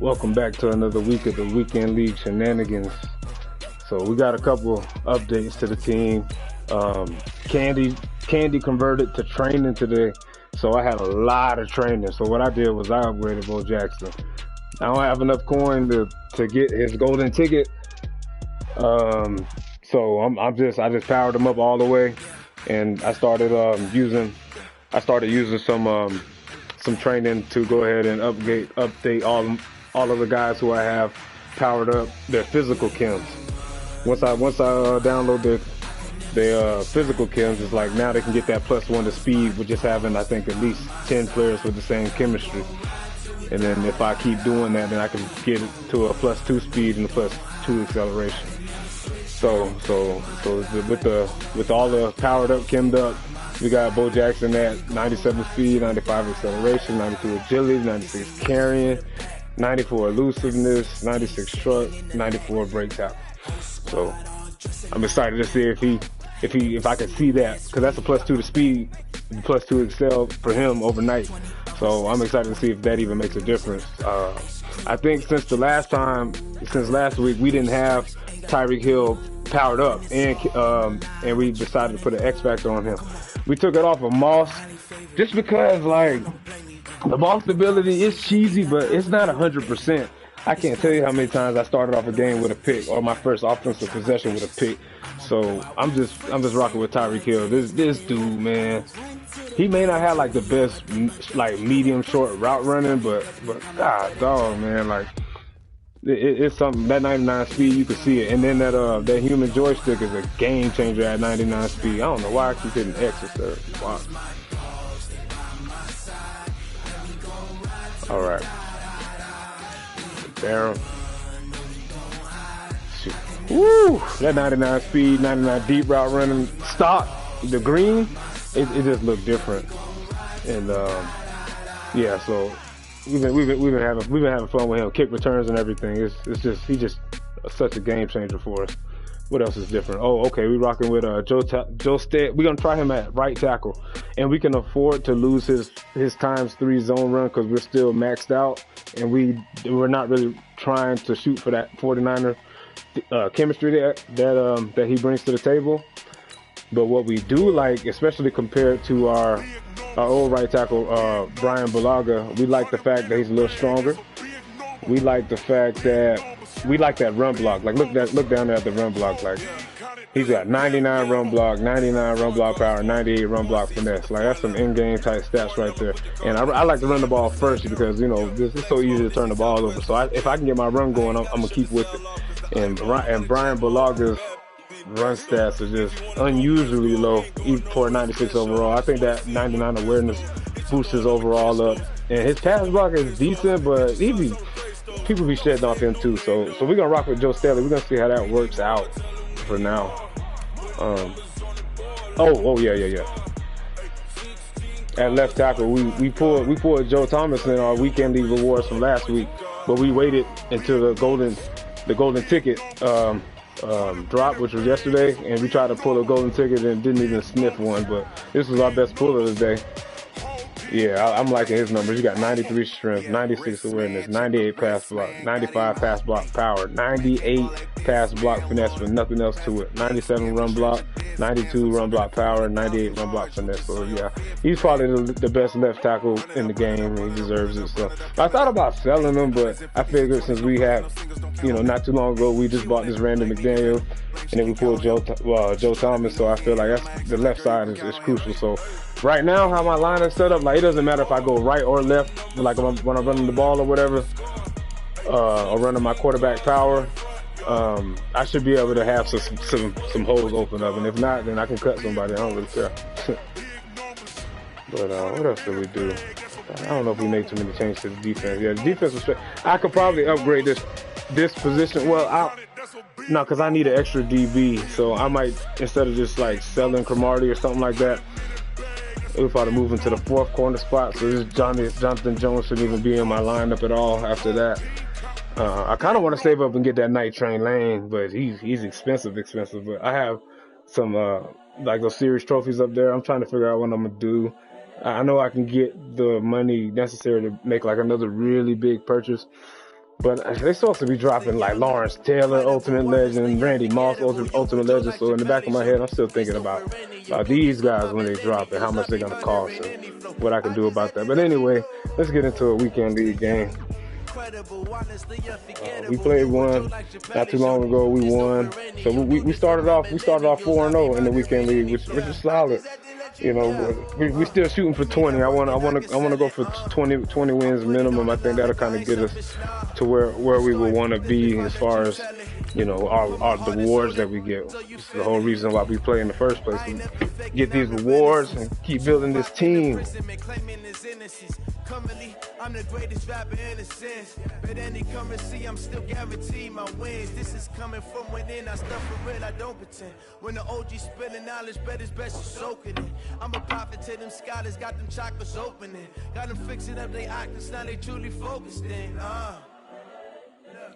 Welcome back to another week of the Weekend League Shenanigans. So we got a couple updates to the team. Um, Candy converted to training today, so I had a lot of training. So what I did was I upgraded Bo Jackson. I don't have enough coin to get his golden ticket. So I just powered him up all the way, and I started using some training to go ahead and update all of the guys who I have powered up their physical chems. Once I download their physical chems, it's like now they can get that +1 to speed with just having, I think, at least 10 players with the same chemistry. And then if I keep doing that, then I can get it to a +2 speed and a +2 acceleration. So with all the powered up, chemmed up, we got Bo Jackson at 97 speed, 95 acceleration, 92 agility, 96 carrying, 94 elusiveness, 96 truck, 94 break tackle. So I'm excited to see if I can see that, because that's a +2 to speed, +2 excel for him overnight. So I'm excited to see if that even makes a difference. I think since last week, we didn't have Tyreek Hill powered up, and we decided to put an X factor on him. We took it off of Moss just because, like, the Moss ability is cheesy, but it's not 100%. I can't tell you how many times I started off a game with a pick, or my first offensive possession with a pick. So I'm just rocking with Tyreek Hill. This dude, man, he may not have like the best like medium short route running, but god dog, man, like it's something. That 99 speed, you can see it, and then that human joystick is a game changer at 99 speed. I don't know why I keep hitting X instead of Y. All right. Barrel. Shoot. Woo! That 99 speed, 99 deep route running stock, the green, it just looked different. And yeah, so we've been having fun with him, kick returns and everything. He's just such a game changer for us. What else is different? Oh, okay, we're rocking with Joe Stead. We're gonna try him at right tackle, and we can afford to lose his '3 zone run because we're still maxed out, and we're not really trying to shoot for that 49er chemistry that he brings to the table. But what we do like, especially compared to our old right tackle Brian Bulaga, we like the fact that he's a little stronger. We like the fact that we like that run block. Like look down there at the run block. Like he's got 99 run block, 99 run block power, 98 run block finesse. Like that's some in-game type stats right there. And I like to run the ball first because it's so easy to turn the ball over. So if I can get my run going, I'm gonna keep with it. And Brian Bulaga's run stats are just unusually low, even for 96 overall. I think that 99 awareness boosts his overall up. And his pass block is decent, but people be shedding off him too. So we're gonna rock with Joe Staley. We're gonna see how that works out for now. Yeah. At left tackle, we pulled Joe Thomas in our weekend league rewards from last week, but we waited until the golden ticket drop, which was yesterday, and we tried to pull a golden ticket and didn't even sniff one. But this was our best pull of the day. Yeah, I'm liking his numbers. He got 93 strength, 96 awareness, 98 pass block, 95 pass block power, 98 pass block finesse with nothing else to it, 97 run block, 92 run block power, 98 run block finesse. So yeah, he's probably the best left tackle in the game. He deserves it. So I thought about selling him, but I figured since we had, not too long ago, we just bought this Randy McDaniel, and then we pulled Joe Thomas. So I feel like the left side is crucial. So right now, how my line is set up, like it doesn't matter if I go right or left, like when I'm running the ball or whatever, or running my quarterback power, I should be able to have some holes open up, and if not, then I can cut somebody. I don't really care. But what else did we do? I don't know if we made too many changes to the defense. Yeah, the defense was straight. I could probably upgrade this position. Well, no, because I need an extra DB, so I might, instead of just like selling Cromartie or something like that, if I'd move into the fourth corner spot, so this Jonathan Jones shouldn't even be in my lineup at all after that. I kind of want to save up and get that Night Train Lane, but he's expensive. But I have some like those series trophies up there. I'm trying to figure out what I'm gonna do. I know I can get the money necessary to make like another really big purchase, But they're supposed to be dropping like Lawrence Taylor, Ultimate Legend, Randy Moss, Ultimate Legend. So in the back of my head, I'm still thinking about these guys when they drop and how much they're gonna cost and what I can do about that. But anyway, let's get into a weekend league game. We played one not too long ago. We won, so we started off 4-0 in the weekend league, which is solid. You know, we still shooting for 20. I want to go for 20 wins minimum. I think that'll kind of get us to where we would want to be as far as, you know, the rewards that we get. It's the whole reason why we play in the first place. We get these rewards and keep building this team. I'm the greatest rapper in a sense, but any currency, I'm still guaranteed my wins. This is coming from within, I stuff for real, I don't pretend. When the OG spilling knowledge, bet it's best you soaking it. I'm a prophet to them scholars, got them chakras opening. Got them fixing up they octaves, now they truly focused in.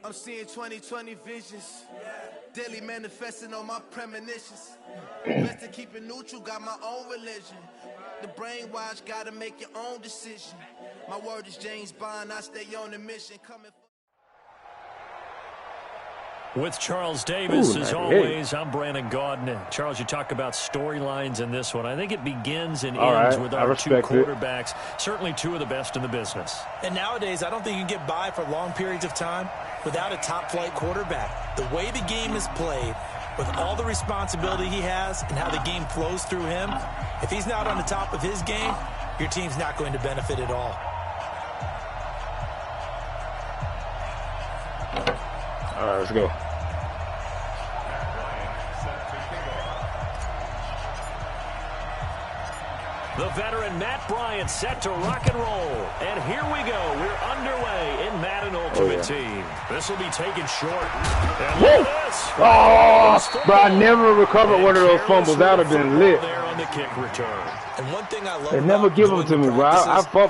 I'm seeing 2020 visions, daily manifesting on my premonitions. Best to keep it neutral, got my own religion. The brainwash, gotta make your own decision. My word is James Bond, I stay on the mission. With Charles Davis, as always, I'm Brandon Gaudin. Charles, you talk about storylines in this one. I think it begins and ends with our two quarterbacks, certainly two of the best in the business. And nowadays, I don't think you can get by for long periods of time without a top-flight quarterback. The way the game is played, with all the responsibility he has and how the game flows through him, if he's not on the top of his game, your team's not going to benefit at all. All right, let's go. The veteran Matt Bryant set to rock and roll. And here we go. We're underway in Madden Ultimate Team. This will be taken short. And look at this. Oh, bro, I never recovered one of those fumbles. That would have been lit. There on the kick return. And one thing I love they never give them to me, bro.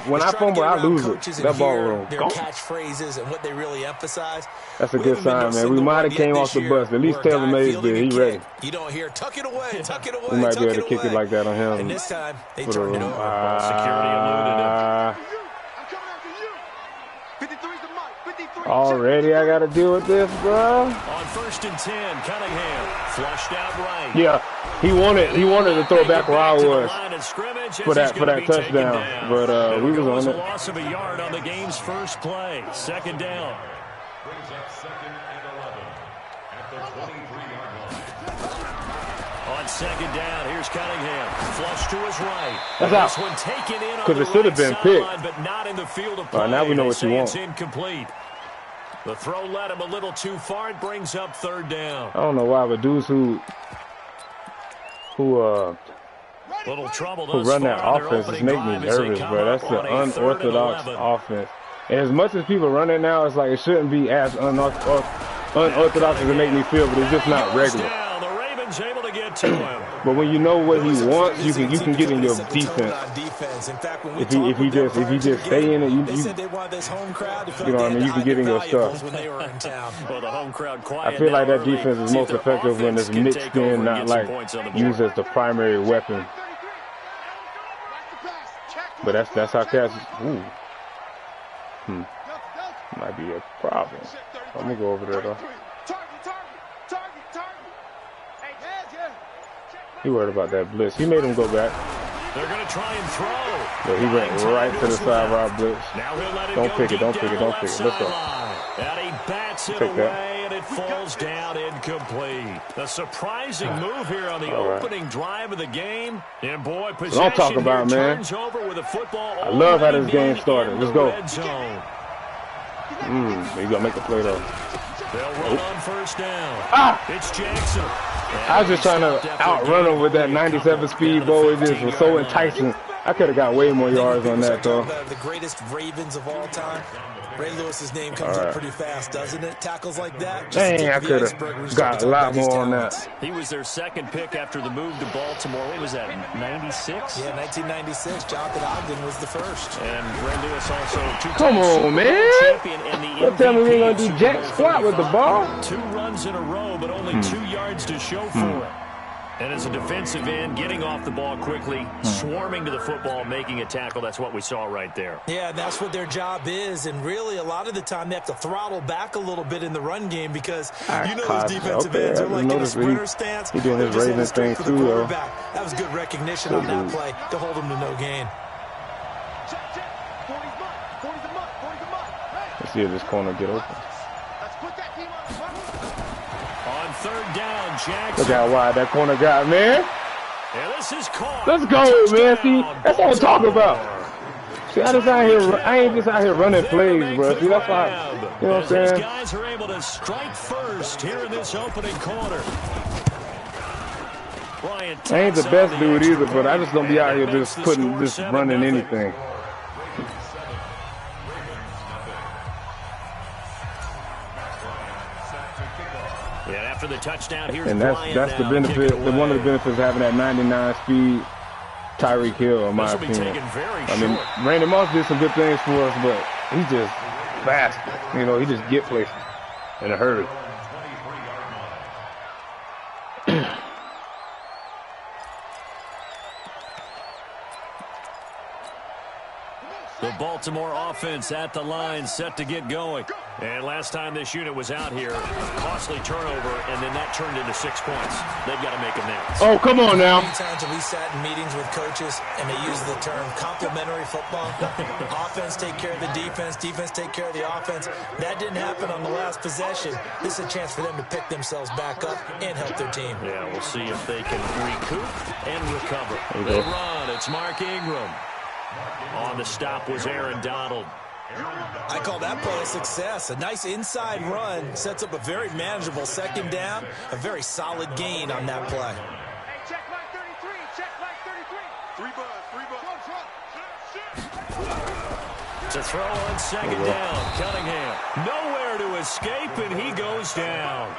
When I fumble, I lose it. That ball roll. Their catchphrases and what they really emphasize. That's a good sign, man. We might have came off the bus. At least Taylor Mays did. He ready. You don't hear tuck it away, tuck it away. We might be able to kick it like that on him. And this time they turned it over. Security eluded him. Already I got to deal with this, bro. On 1st and 10, Cunningham flushed out right. Yeah, he wanted to throw back where I was for that touchdown, but we was on it. Loss of a yard on the game's first play. 2nd down. On 2nd down, here's Cunningham. Flush to his right. That's out. Because it should have been picked. But not in the field of play. Now we know what you want. It's incomplete. The throw led him a little too far. It brings up 3rd down. I don't know why, but dudes who little trouble run that offense just make me nervous, bro. That's the unorthodox offense. And as much as people run it now, it's like it shouldn't be as unorthodox as it make me feel, but it's just not regular. Able to get to him. But when you know what he wants, you can get in your defense. If he just stay in it, you know what I mean. You can get in your stuff. I feel like that defense is most effective when it's mixed in, not like used as the primary weapon. But that's how cats. Might be a problem. I'm gonna go over there though. He worried about that blitz. He made him go back. They're going to try and throw. But he went right to the side of our blitz. Don't pick it. Let's go. And he bats it away, and it falls down incomplete. A surprising move here on the opening drive of the game. And boy, possession I'm talking about, man. turns over with a football. I love how this game started. Let's go. He's going to make the play, though. They'll run on 1st down. It's Jackson. I was just trying to outrun him with that 97 speed bowl. It just was so enticing. I could have got way more yards on that, though. The greatest Ravens of all time. Ray Lewis's name comes up pretty fast, doesn't it? Tackles like that. Dang, I could have got a lot more on that. He was their 2nd pick after the move to Baltimore. What was that, 96? Yeah, 1996. Jonathan Ogden was the 1st. And Ray Lewis also Come on, man. Don't tell me we ain't going to do jack squat with the ball. 2 runs in a row, but only 2 yards to show for it. And as a defensive end, getting off the ball quickly, swarming to the football, making a tackle, that's what we saw right there. Yeah, that's what their job is. And really, a lot of the time, they have to throttle back a little bit in the run game because you know those defensive ends are like in a sprinter stance. He's doing his Raven thing too, though. That was good recognition on that play to hold him to no gain. Let's see if this corner get open. On third down, Jackson. Look how wide that corner got, man. Yeah, this is caught. Let's go, man. See, that's what I'm talking about. See, I ain't just out here running plays, bro. See, that's why, you know what I'm saying? These guys are able to strike first here in this opening quarter. I ain't the best dude either, but I just don't be out here just running anything. After the touchdown, here's and that's the benefit. One of the benefits of having that 99 speed Tyreek Hill, in my opinion. I mean, Randy Moss did some good things for us, but he's just fast. You know, he just get places in a hurry. The Baltimore offense at the line, set to get going. And last time this unit was out here, costly turnover, and then that turned into 6 points. They've got to make amends. Oh, come on now. Many times we sat in meetings with coaches, and they use the term complementary football. Offense take care of the defense, defense take care of the offense. That didn't happen on the last possession. This is a chance for them to pick themselves back up and help their team. Yeah, we'll see if they can recoup and recover. They run. It's Mark Ingram. On the stop was Aaron Donald. I call that play a success. A nice inside run sets up a very manageable second down. A very solid gain on that play. Hey, check line 33. Check line 33. 3 buzz. To throw on second down. Cunningham. Nowhere to escape, and he goes down.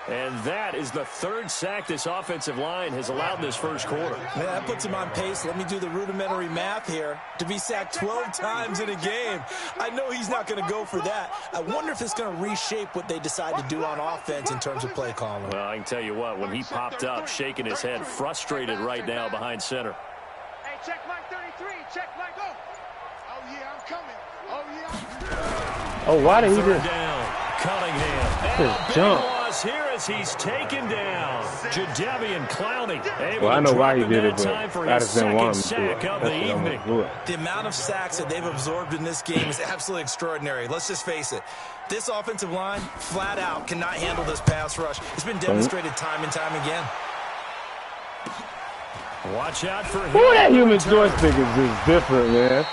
And that is the third sack this offensive line has allowed this first quarter. Yeah, that puts him on pace. Let me do the rudimentary math here. To be sacked 12 times in a game, I know he's not going to go for that. I wonder if it's going to reshape what they decide to do on offense in terms of play calling. Well, I can tell you what, when he popped up, shaking his head, frustrated right now behind center. Hey, check line 33. Check line go. Oh, yeah, I'm coming. Oh, yeah. Oh, why did he just down? Cunningham. Jump. Here as he's taken down. Jadeveon Clowney. Well, I know why he did it, but I just didn't want him to do it. The amount of sacks that they've absorbed in this game is absolutely extraordinary. Let's just face it. This offensive line, flat out, cannot handle this pass rush. It's been demonstrated time and time again. Watch out for him. Boy, that human joystick is just different, man.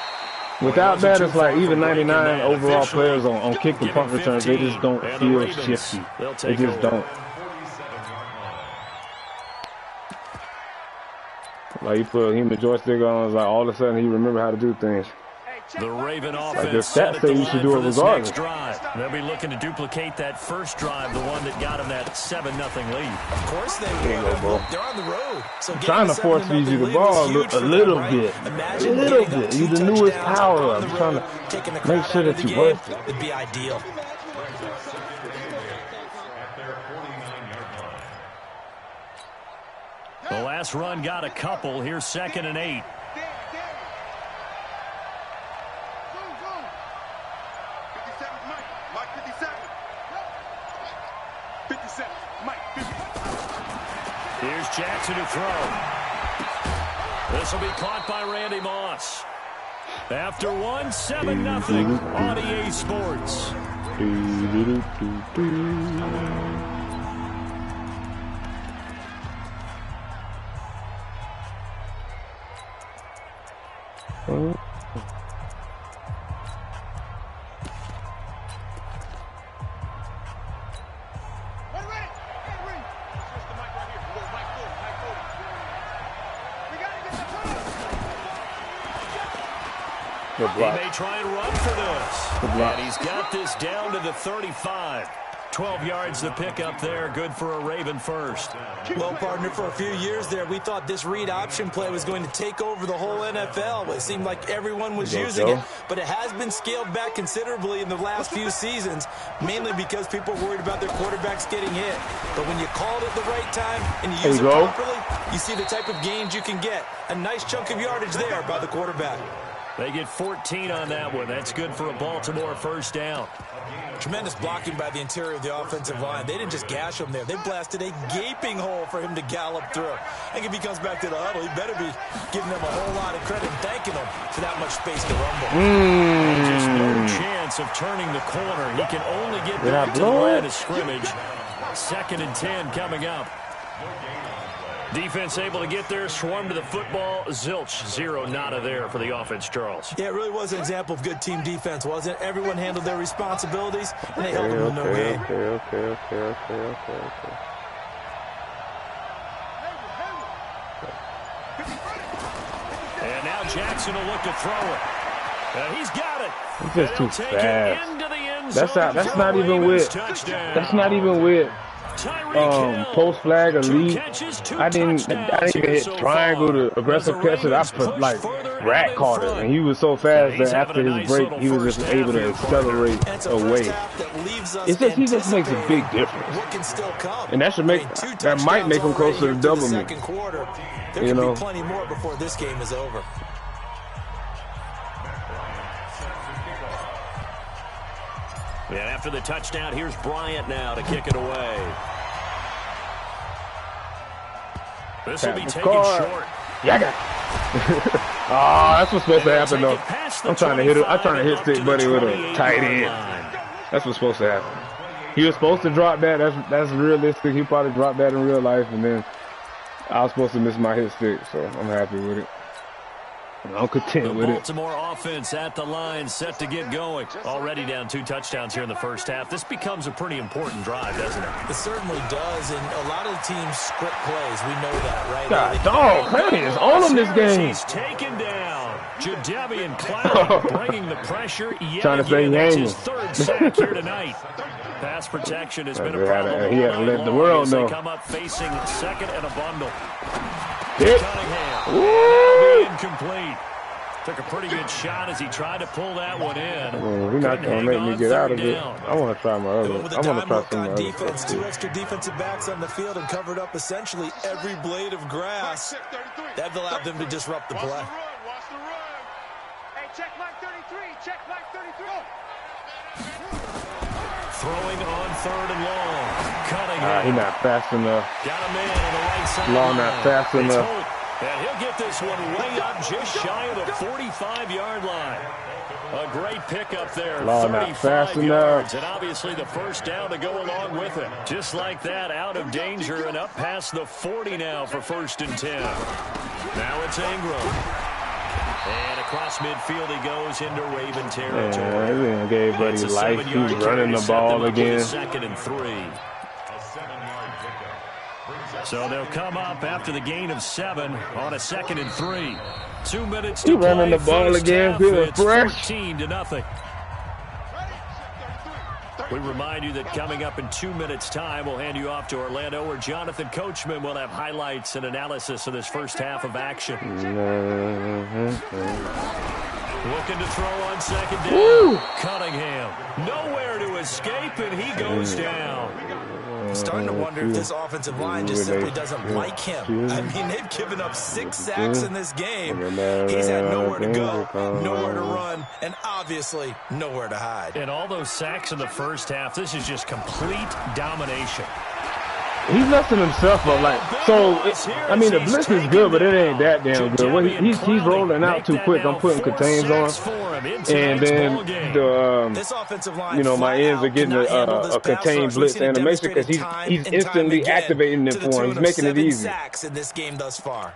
Without that, it's like even 99 overall players on kick and punt returns, they just don't feel shifty. They just don't. Like you put a human joystick on, it's like all of a sudden he remember how to do things. The Raven offense like the stats say you should do it regardless. They'll be looking to duplicate that first drive, the one that got them that 7-0 lead. Of course they will. They're on the road. So trying to force feed you the ball a little bit. You're the newest power. I'm trying to make sure that you work it. It'd be ideal. The last run got a couple. Here's 2nd and 8. Here's Jackson to throw. This will be caught by Randy Moss. After 7-0 on EA Sports. He may try and run for this. And he's got this down to the 35. 12 yards to pick up there. Good for a Raven first. Well, partner, for a few years there, we thought this read option play was going to take over the whole NFL. It seemed like everyone was using it, but it has been scaled back considerably in the last few seasons, mainly because people are worried about their quarterbacks getting hit. But when you call it at the right time and you use it properly, you see the type of gains you can get. A nice chunk of yardage there by the quarterback. They get 14 on that one. That's good for a Baltimore first down. Tremendous blocking by the interior of the offensive line. They didn't just gash him there. They blasted a gaping hole for him to gallop through. I think if he comes back to the huddle, he better be giving them a whole lot of credit and thanking them for that much space to rumble. Just no chance of turning the corner. He can only get back to the line of scrimmage. 2nd and 10 coming up. Defense able to get there, swarm to the football. Zilch, 0 nada there for the offense, Charles. Yeah, it really was an example of good team defense, wasn't it? Everyone handled their responsibilities, and they held them to no gain. Okay. And now Jackson will look to throw it. He's got it. He's just too fast. That's not even with. That's not even with. Post flag or lead. I didn't even hit triangle to aggressive catches. I put like rat caught it, and he was so fast that after his break he was just able to accelerate away. It's just he just makes a big difference, and that might make him closer to double me. You know, plenty more before this game is over. And after the touchdown, here's Bryant now to kick it away. This will be taken short. Oh, that's what's supposed to happen, though. I'm trying to hit it. I'm trying to hit Stick Buddy with a tight end. That's what's supposed to happen. He was supposed to drop that. That's realistic. He probably dropped that in real life, and then I was supposed to miss my hit stick, so I'm happy with it. I'm content with it. Baltimore offense at the line, set to get going. Already down 2 touchdowns here in the first half. This becomes a pretty important drive, doesn't it? It certainly does, and a lot of the teams script plays. We know that, right? God, dog, Clowney is on him this game. He's taken down. Jadeveon Clowney bringing the pressure. Trying to say that's his 3rd sack here tonight. Pass protection has been a problem. He had to let the world know. They come up facing 2nd and a bundle. Hit. Cunningham. Incomplete. Took a pretty good shot as he tried to pull that one in. He's not going to make me get out of it. I want to try my other. I want to try some other defense. 2 extra defensive backs on the field and covered up essentially every blade of grass. That allowed them to disrupt the play. Watch the run. Hey, check Mike 33. Check Mike 33. Throwing on 3rd and long. Cunningham. He's not fast enough. Got a man on the right side. Long not fast enough. And he'll get this one way up just shy of the 45-yard line. A great pickup there. 35 yards. And obviously the first down to go along with it. Just like that, out of danger and up past the 40 now for 1st and 10. Now it's Ingram. And across midfield he goes into Raven territory. Yeah, gave Buddy life. He's running the ball again. 2nd and 3. So they'll come up after the gain of 7 on a 2nd and 3. 2 minutes to play. Running the ball again. Feeling fresh. 14-0. We remind you that coming up in 2 minutes' time, we'll hand you off to Orlando, where Jonathan Coachman will have highlights and analysis of this first half of action. Looking to throw on 2nd down. Woo! Cunningham. Nowhere to escape, and he goes down. I'm starting to wonder if this offensive line just simply doesn't like him. I mean, they've given up 6 sacks in this game. He's had nowhere to go, nowhere to run, and obviously nowhere to hide. And all those sacks in the first half, this is just complete domination. He's messing himself up. I mean, the blitz is good, but it ain't that damn good. He's rolling out too quick. I'm putting contains on, and then my ends are getting a contained blitz animation because he's instantly activating it for him. He's making it easy. Sacks in this game thus far.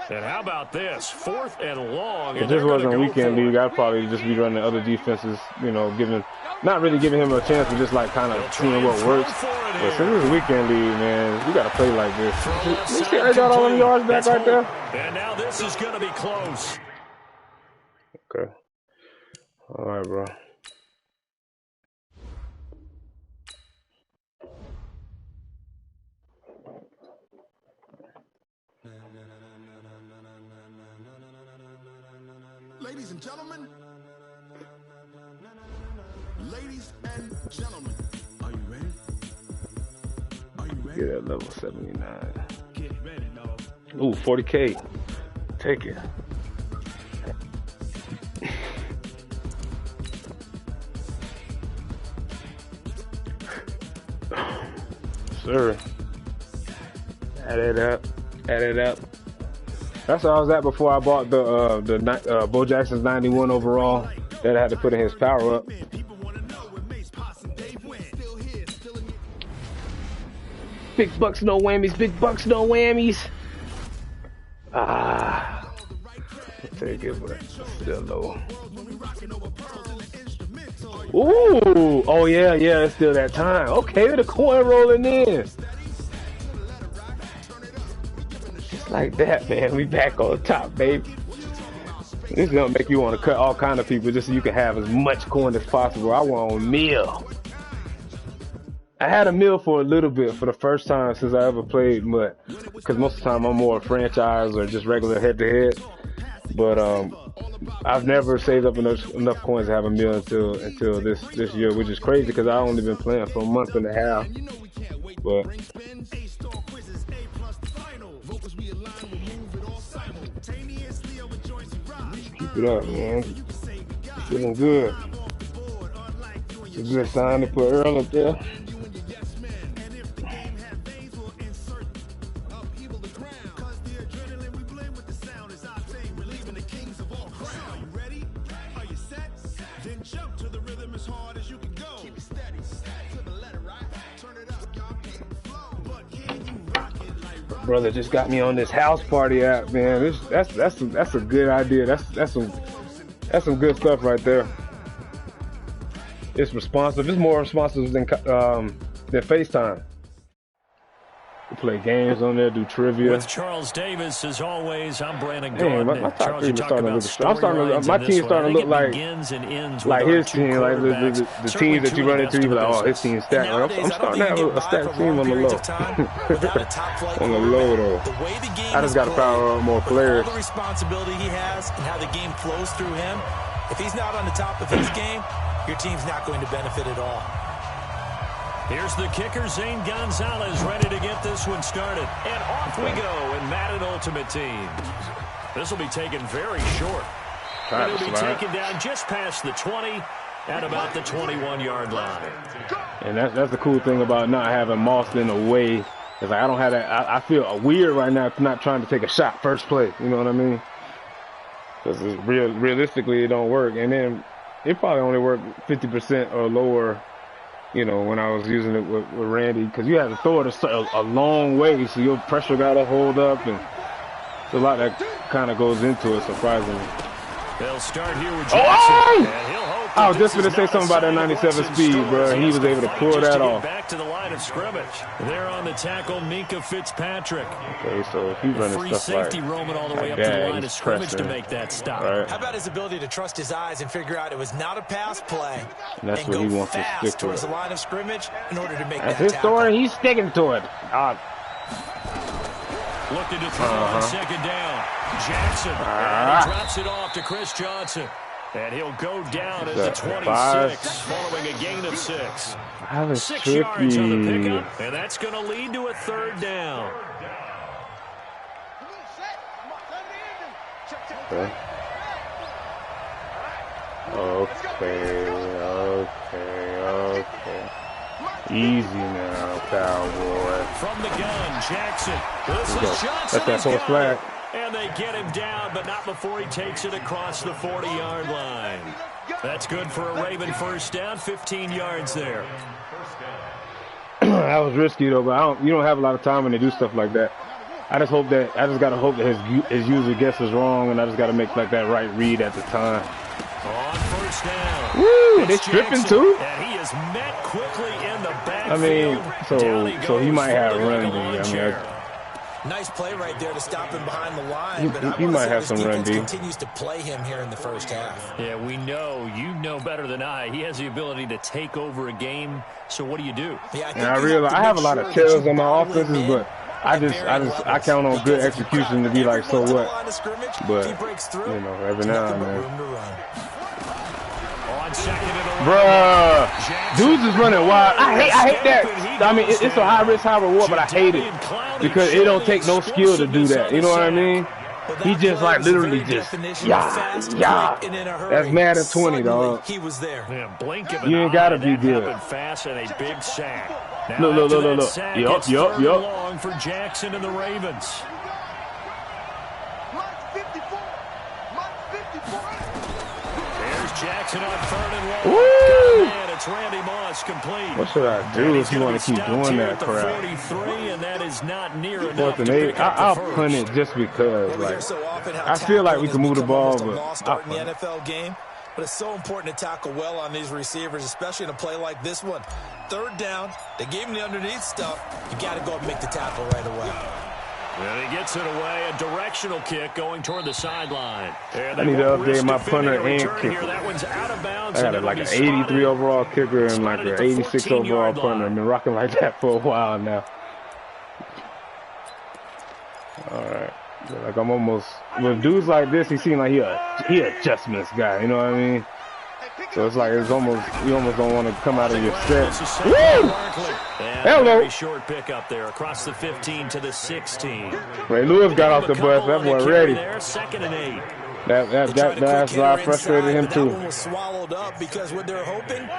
And how about this? 4th and long. If this wasn't a weekend league, I'd probably just be running other defenses, not really giving him a chance, but just like kind of seeing what works. But since it's a weekend league, man, we got to play like this. You see I got all them yards back right there? And now this is going to be close. Okay. All right, bro. gentlemen. Ladies and gentlemen, are you ready? Are you ready? Get at level 79. Get ready, dog. Ooh, 40K. Take it. Sir. Add it up. Add it up. That's where I was at before I bought the Bo Jackson's 91 overall that I had to put in his power up. Big bucks, no whammies. Big bucks, no whammies. Ah. I'll take it, but still low. Ooh. Oh, yeah. It's still that time. Okay, the coin rolling in. Just like that, man. We back on top, baby. This is going to make you want to cut all kind of people just so you can have as much coin as possible. I want a meal. I had a meal for a little bit for the first time since I ever played MUT, because most of the time I'm more franchise or just regular head-to-head. But I've never saved up enough coins to have a meal until this year, which is crazy because I've only been playing for a month and a half. But keep it up, man. Feeling good. It's a good sign to put Earl up there. Brother just got me on this house party app, man. That's a good idea. That's some good stuff right there. It's responsive. It's more responsive than FaceTime. We play games on there, do trivia. With Charles Davis, as always, I'm Brandon Gordon. My top team is starting to look. My team's starting to look like his team, like the teams that you run into. You like, oh, his team's stacked. I'm starting to have a stacked team on the low. On the low, though. I just got to power up more players. All the responsibility he has and how the game flows through him. If he's not on the top of his game, your team's not going to benefit at all. Here's the kicker, Zane Gonzalez, ready to get this one started. And off we go in Madden Ultimate Team. This will be taken very short. And it'll be taken down just past the 20 at about the 21-yard line. And that's the cool thing about not having Moss in the way. Is like I don't have that. I feel weird right now not trying to take a shot first play. You know what I mean? Because realistically, it don't work. And then it probably only worked 50% or lower. You know, when I was using it with Randy, because you have to throw it a long way, so your pressure got to hold up, and there's a lot that kind of goes into it, surprisingly. They'll start here with Jackson. I was just going to say something about that 97 speed, bro, and he was able to pull that off. Back to the line of scrimmage. There on the tackle, Minka Fitzpatrick. Okay, so if he's running free stuff safety like roaming all the way up to the line of scrimmage to make that stop. Right. How about his ability to trust his eyes and figure out it was not a pass play, and that's what he wants to stick to towards the line of scrimmage in order to make that's that his tackle. story. He's sticking to it. Looking to throw on second down. Jackson and he drops it off to Chris Johnson. And he'll go down at the 26, following a gain of 6. 6 yards on the pickup, and that's going to lead to a third down. Okay. Easy now, Cowboy. From the gun, Jackson. This is Johnson. That's that false flag. And they get him down, but not before he takes it across the 40-yard line. That's good for a Raven first down, 15 yards there. That was risky, though, but you don't have a lot of time when they do stuff like that. I just got to hope that his user guesses wrong, and I just got to make like that right read at the time. On first down. Woo, they stripping too? And he is met quickly in the backfield. I mean, so he might have run D. Nice play right there to stop him behind the line. But he might have some run D. Continues to play him here in the first half. Yeah, we know. You know better than I. He has the ability to take over a game. So what do you do? Yeah, I realize I have a lot of tails on my offenses, but I count on good execution to be like, so what? But you know, every now and then. Bruh, dudes is running wild. I hate that. I mean, it's a high risk, high reward, but I hate it because it don't take no skill to do that. You know what I mean? He just like literally just yeah. That's mad at 20, dog. He was there. You ain't gotta be good. Fast and a big sack. Look. Yup. For Jackson and the Ravens. There's Jackson on 3rd and 1. Woo! It's Randy Moss complete. What should I do if you want to keep doing that crap? 43, and that is not near enough. 4th and 8. I'll punt it just because. Like, I feel like we can move the ball, but I'll punt it. NFL game. But it's so important to tackle well on these receivers, especially in a play like this one. 3rd down, they gave him the underneath stuff. You got to go and make the tackle right away. And he gets it away, a directional kick going toward the sideline. I need to update my punter and kicker. That one's out of bounds. I got like an 83 overall kicker and like an 86 overall punter. I've been rocking like that for a while now. All right. Like I'm almost with dudes like this, he seems like he adjustments guy, you know what I mean? So it's like you almost don't want to come out of your set. Woo! Hello. Short pick up there across the 15 to the 16. Ray Lewis got off the bus. That boy ready. 2nd and 8. That's why I frustrated him too. That one was swallowed up because what they're hoping,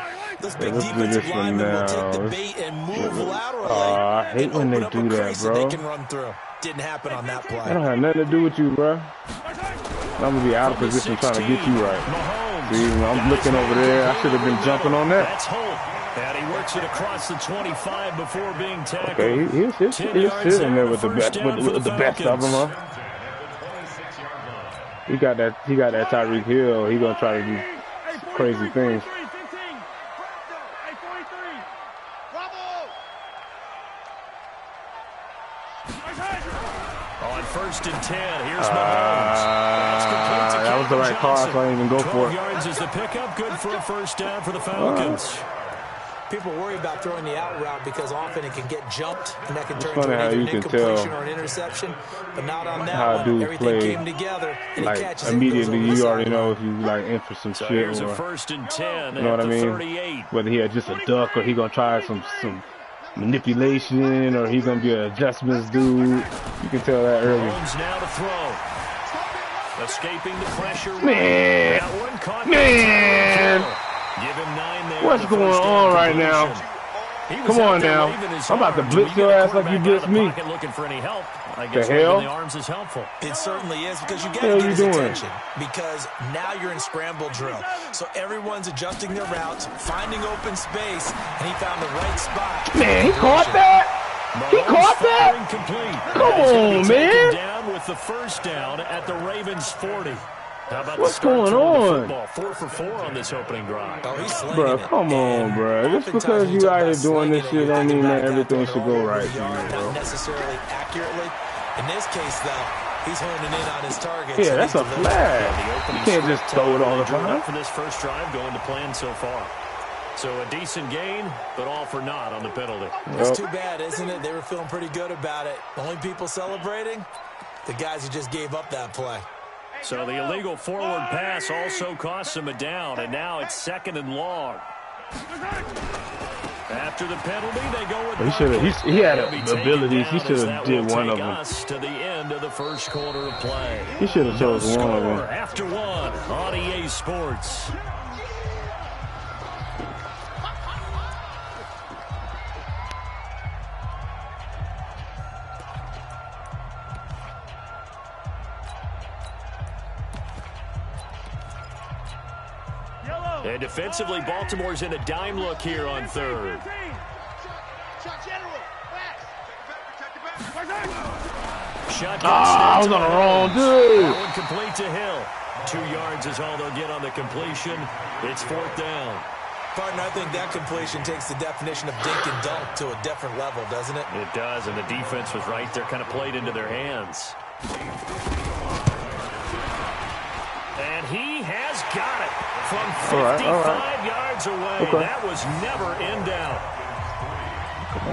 this big defensive lineman will take the bait and move laterally. I hate when they do that, bro. They can run through. Didn't happen on that play. That don't have nothing to do with you, bro. I'm gonna be out of position trying to get you right. See, I'm looking over there. I should have been jumping on that. That's Holt. And he works it across the 25 before being tackled. Okay, he's sitting there with the best of them, huh? He got that Tyreek Hill. He gonna try to do crazy things. On 1st and 10, here's Mahomes. That was the right call, so I didn't even go for it. 12 yards is the pickup, good for a 1st down for the Falcons. People worry about throwing the out route because often it can get jumped and that can turn into an incompletion or an interception, but not on that one. Everything came together and like he catches immediately you already know if you like in for some shit here's or a 1st and 10, you know what I mean? 38. Whether he had just a duck or he gonna try some manipulation or he's gonna be an adjustments dude. You can tell that early. Now to throw. Escaping the pressure. Man. Give him 9 there. What's going on right now? Come on now. I'm about to blitz your ass like you blitzed me. Looking for any help. I The guess hell? the arms is helpful. It certainly is because you got to get his attention because now you're in scramble drill. So everyone's adjusting their routes, finding open space, and he found the right spot. Man, he caught that? He caught that? Come on, man. Down with the 1st down at the Ravens 40. How about what's going on? 4 for 4 on this opening drive. Oh, he's slinging bro, it. come on, bro. Just because you out here doing this shit don't mean that everything should go right for you, bro. Not necessarily accurately. In this case, though, he's honing in on his target. Yeah, that's a flag. You can't just throw it all the time. For this first drive, going to plan so far. So a decent gain, but all for naught on the penalty. It's too bad, isn't it? They were feeling pretty good about it. The only people celebrating, the guys who just gave up that play. So the illegal forward pass also costs him a down, and now it's 2nd and long. After the penalty, they go with he had abilities. He should have did one of them. To the end of the first quarter of play. He should have chosen one of them. After 1 on EA Sports. And defensively, Baltimore's in a dime look here on 3rd. I was on the wrong dude. That one complete to Hill. 2 yards is all they'll get on the completion. It's 4th down. Partner, I think that completion takes the definition of dink and dunk to a different level, doesn't it? It does, and the defense was right there, kind of played into their hands. And he has got it from 55 yards away. Okay. That was never in doubt.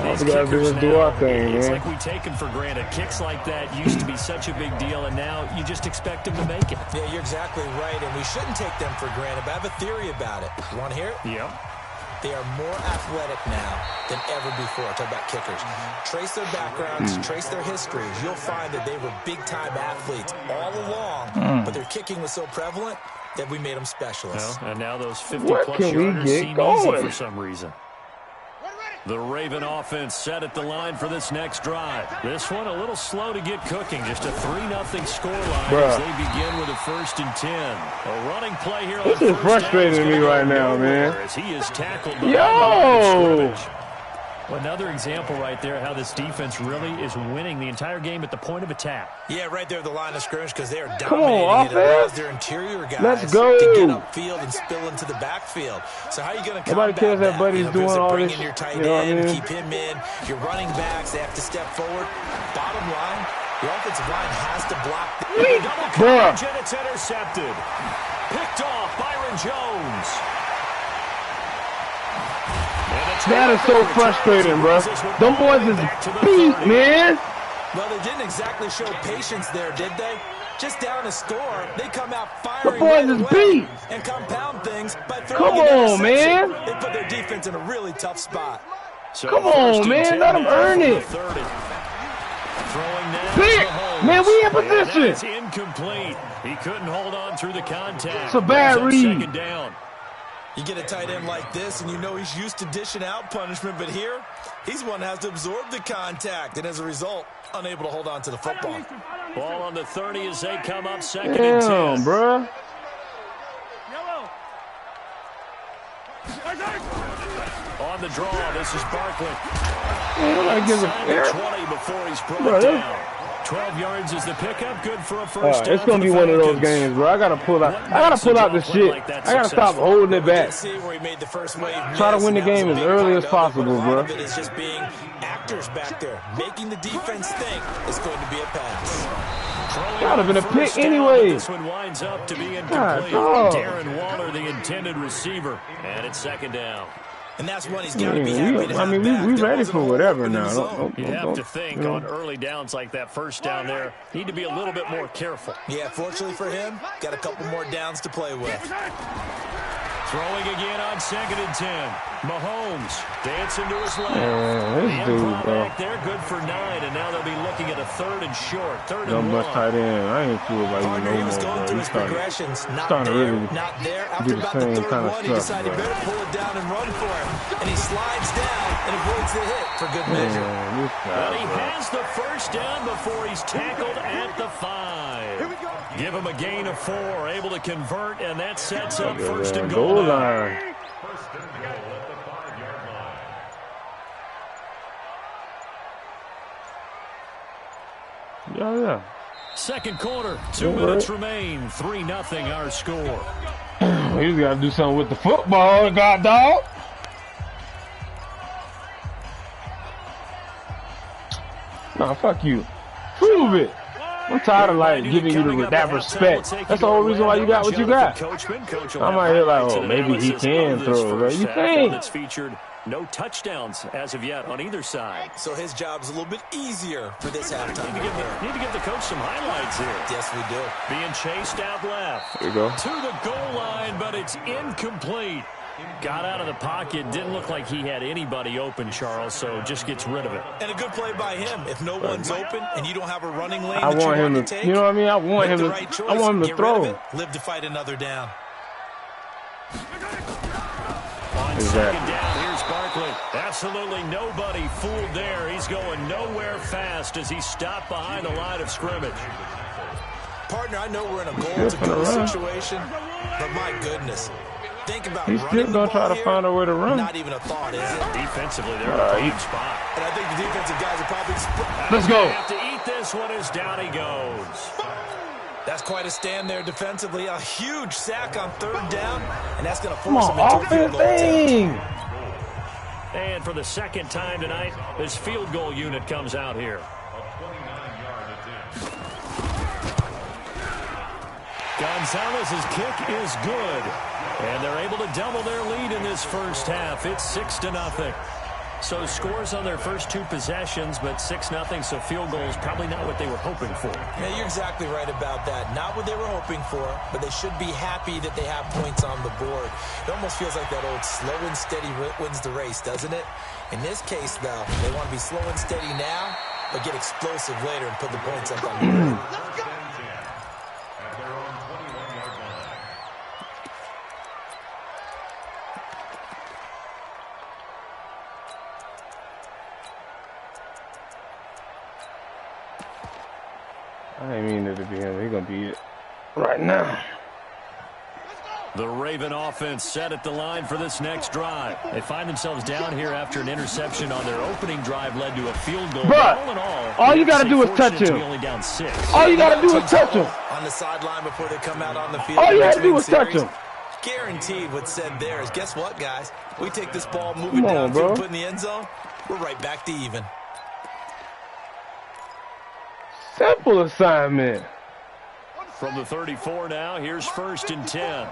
These kickers now, it's like we take them for granted. Kicks like that used to be such a big deal, and now you just expect them to make it. Yeah, you're exactly right, and we shouldn't take them for granted, but I have a theory about it. You want to hear it? Yep. They are more athletic now than ever before. Talk about kickers. Trace their backgrounds, trace their histories. You'll find that they were big-time athletes all along, but their kicking was so prevalent that we made them specialists. Well, and now those 50-plus yarders seem easy for some reason. The Raven offense set at the line for this next drive. This one a little slow to get cooking. Just a 3-0 scoreline as they begin with a 1st and 10. A running play here. This is frustrating me right now, man. As he is tackled behind the line of scrimmage. Another example right there how this defense really is winning the entire game at the point of attack. Yeah, right there at the line of scrimmage because they are dominating. It allows their interior guys to get upfield and spill into the backfield. So how are you going to combat that? That buddy's doing all bring this. In your tight end, keep him in. Your running backs, they have to step forward. Bottom line, the offensive line has to block. Double coverage, and it's intercepted. Picked off Byron Jones. That is so frustrating, bro. Them boys is beat, man. Well, they didn't exactly show patience there, did they? Just down a score, they come out firing. The boys is beat. And compound things by Come throwing on, man. They put their defense in a really tough spot. So come on, man. Let them earn it. Pick. Man, we in position. It's incomplete. He couldn't hold on through the contact. It's a bad read. Second down. You get a tight end like this, and you know he's used to dishing out punishment, but here, he's one that has to absorb the contact, and as a result, unable to hold on to the football. Ball on the 30 as they come up 2nd and 10. Damn, bro. On the draw, this is Barkley. Man, I give a 20 before he's brought down. 12 yards is the pickup. Good for a first down. It's gonna be one of those games, bro. I gotta pull out this shit. I gotta stop holding it back. Try to win the game as early as possible, bro. It is just being actors back there, making the defense think it's going to be a pass. That would have been a pick anyway. This one winds up to be incomplete. Darren Waller, the intended receiver, and it's 2nd down. And that's what he's got to be happy to have. I mean, we ready for whatever now. You have to think on early downs like that, first down there, need to be a little bit more careful. Yeah, fortunately for him, got a couple more downs to play with. Throwing again on 2nd and 10. Mahomes dancing to his left. This dude, bro. They're good for 9, and now they'll be looking at a 3rd and short. 3rd and 1. Not much tight end. I ain't sure about you no he was more, going through his progressions. Not there, really not there. After do the about same the 3rd kind of one, he stuff, decided he bro. better pull it down and run for him. And he slides down and avoids the hit for good measure. But he has the first down before he's tackled at the 5. Give him a gain of 4, able to convert, and that sets up 1st and goal line. Yeah. Second quarter, 2 minutes remain. 3-0 our score. We just gotta do something with the football, god dog. Nah, fuck you. Prove it. I'm tired of like giving you that respect. That's the whole reason why you got what you got. I'm out here like, oh, maybe he can throw. Right? You think? No touchdowns as of yet on either side. So his job's a little bit easier for this halftime. Need to give the coach some highlights here. Yes, we do. Being chased out left. There you go. To the goal line, but it's incomplete. Got out of the pocket. Didn't look like he had anybody open, Charles, so just gets rid of it. And a good play by him. If no one's open and you don't have a running lane I want him to take, you know what I mean? I want him to throw. Live to fight another down. On second down, here's Barkley. Absolutely nobody fooled there. He's going nowhere fast as he's stopped behind the line of scrimmage. Partner, I know we're in a goal-to-go situation, but my goodness. Think about he's still going to try to find a way to run. Not even a thought, is it? Defensively, they're in a prime spot. And I think the defensive guys are probably... Let's go. Have to eat this one as down he goes. That's quite a stand there defensively. A huge sack on 3rd down, and that's going to force him into a field goal attempt. And for the second time tonight, this field goal unit comes out here. Gonzalez's kick is good. And they're able to double their lead in this first half. It's 6-0. So scores on their first 2 possessions, but 6-0, so field goals probably not what they were hoping for. Yeah, you're exactly right about that. Not what they were hoping for, but they should be happy that they have points on the board. It almost feels like that old slow and steady wins the race, doesn't it? In this case, though, they want to be slow and steady now, but get explosive later and put the points up on the board. Let's go. I ain't mean it to be him. He's going to be it right now. The Raven offense set at the line for this next drive. They find themselves down here after an interception on their opening drive led to a field goal. But all in all you got to do is touch him. Only down 6. All you got to do is touch him. On the sideline before they come out on the field. All you got to do is touch him. Guaranteed what's said there is, guess what, guys? We take this ball, move it down, put it in the end zone, we're right back to even. Simple assignment. From the 34 now, here's 1st and 10.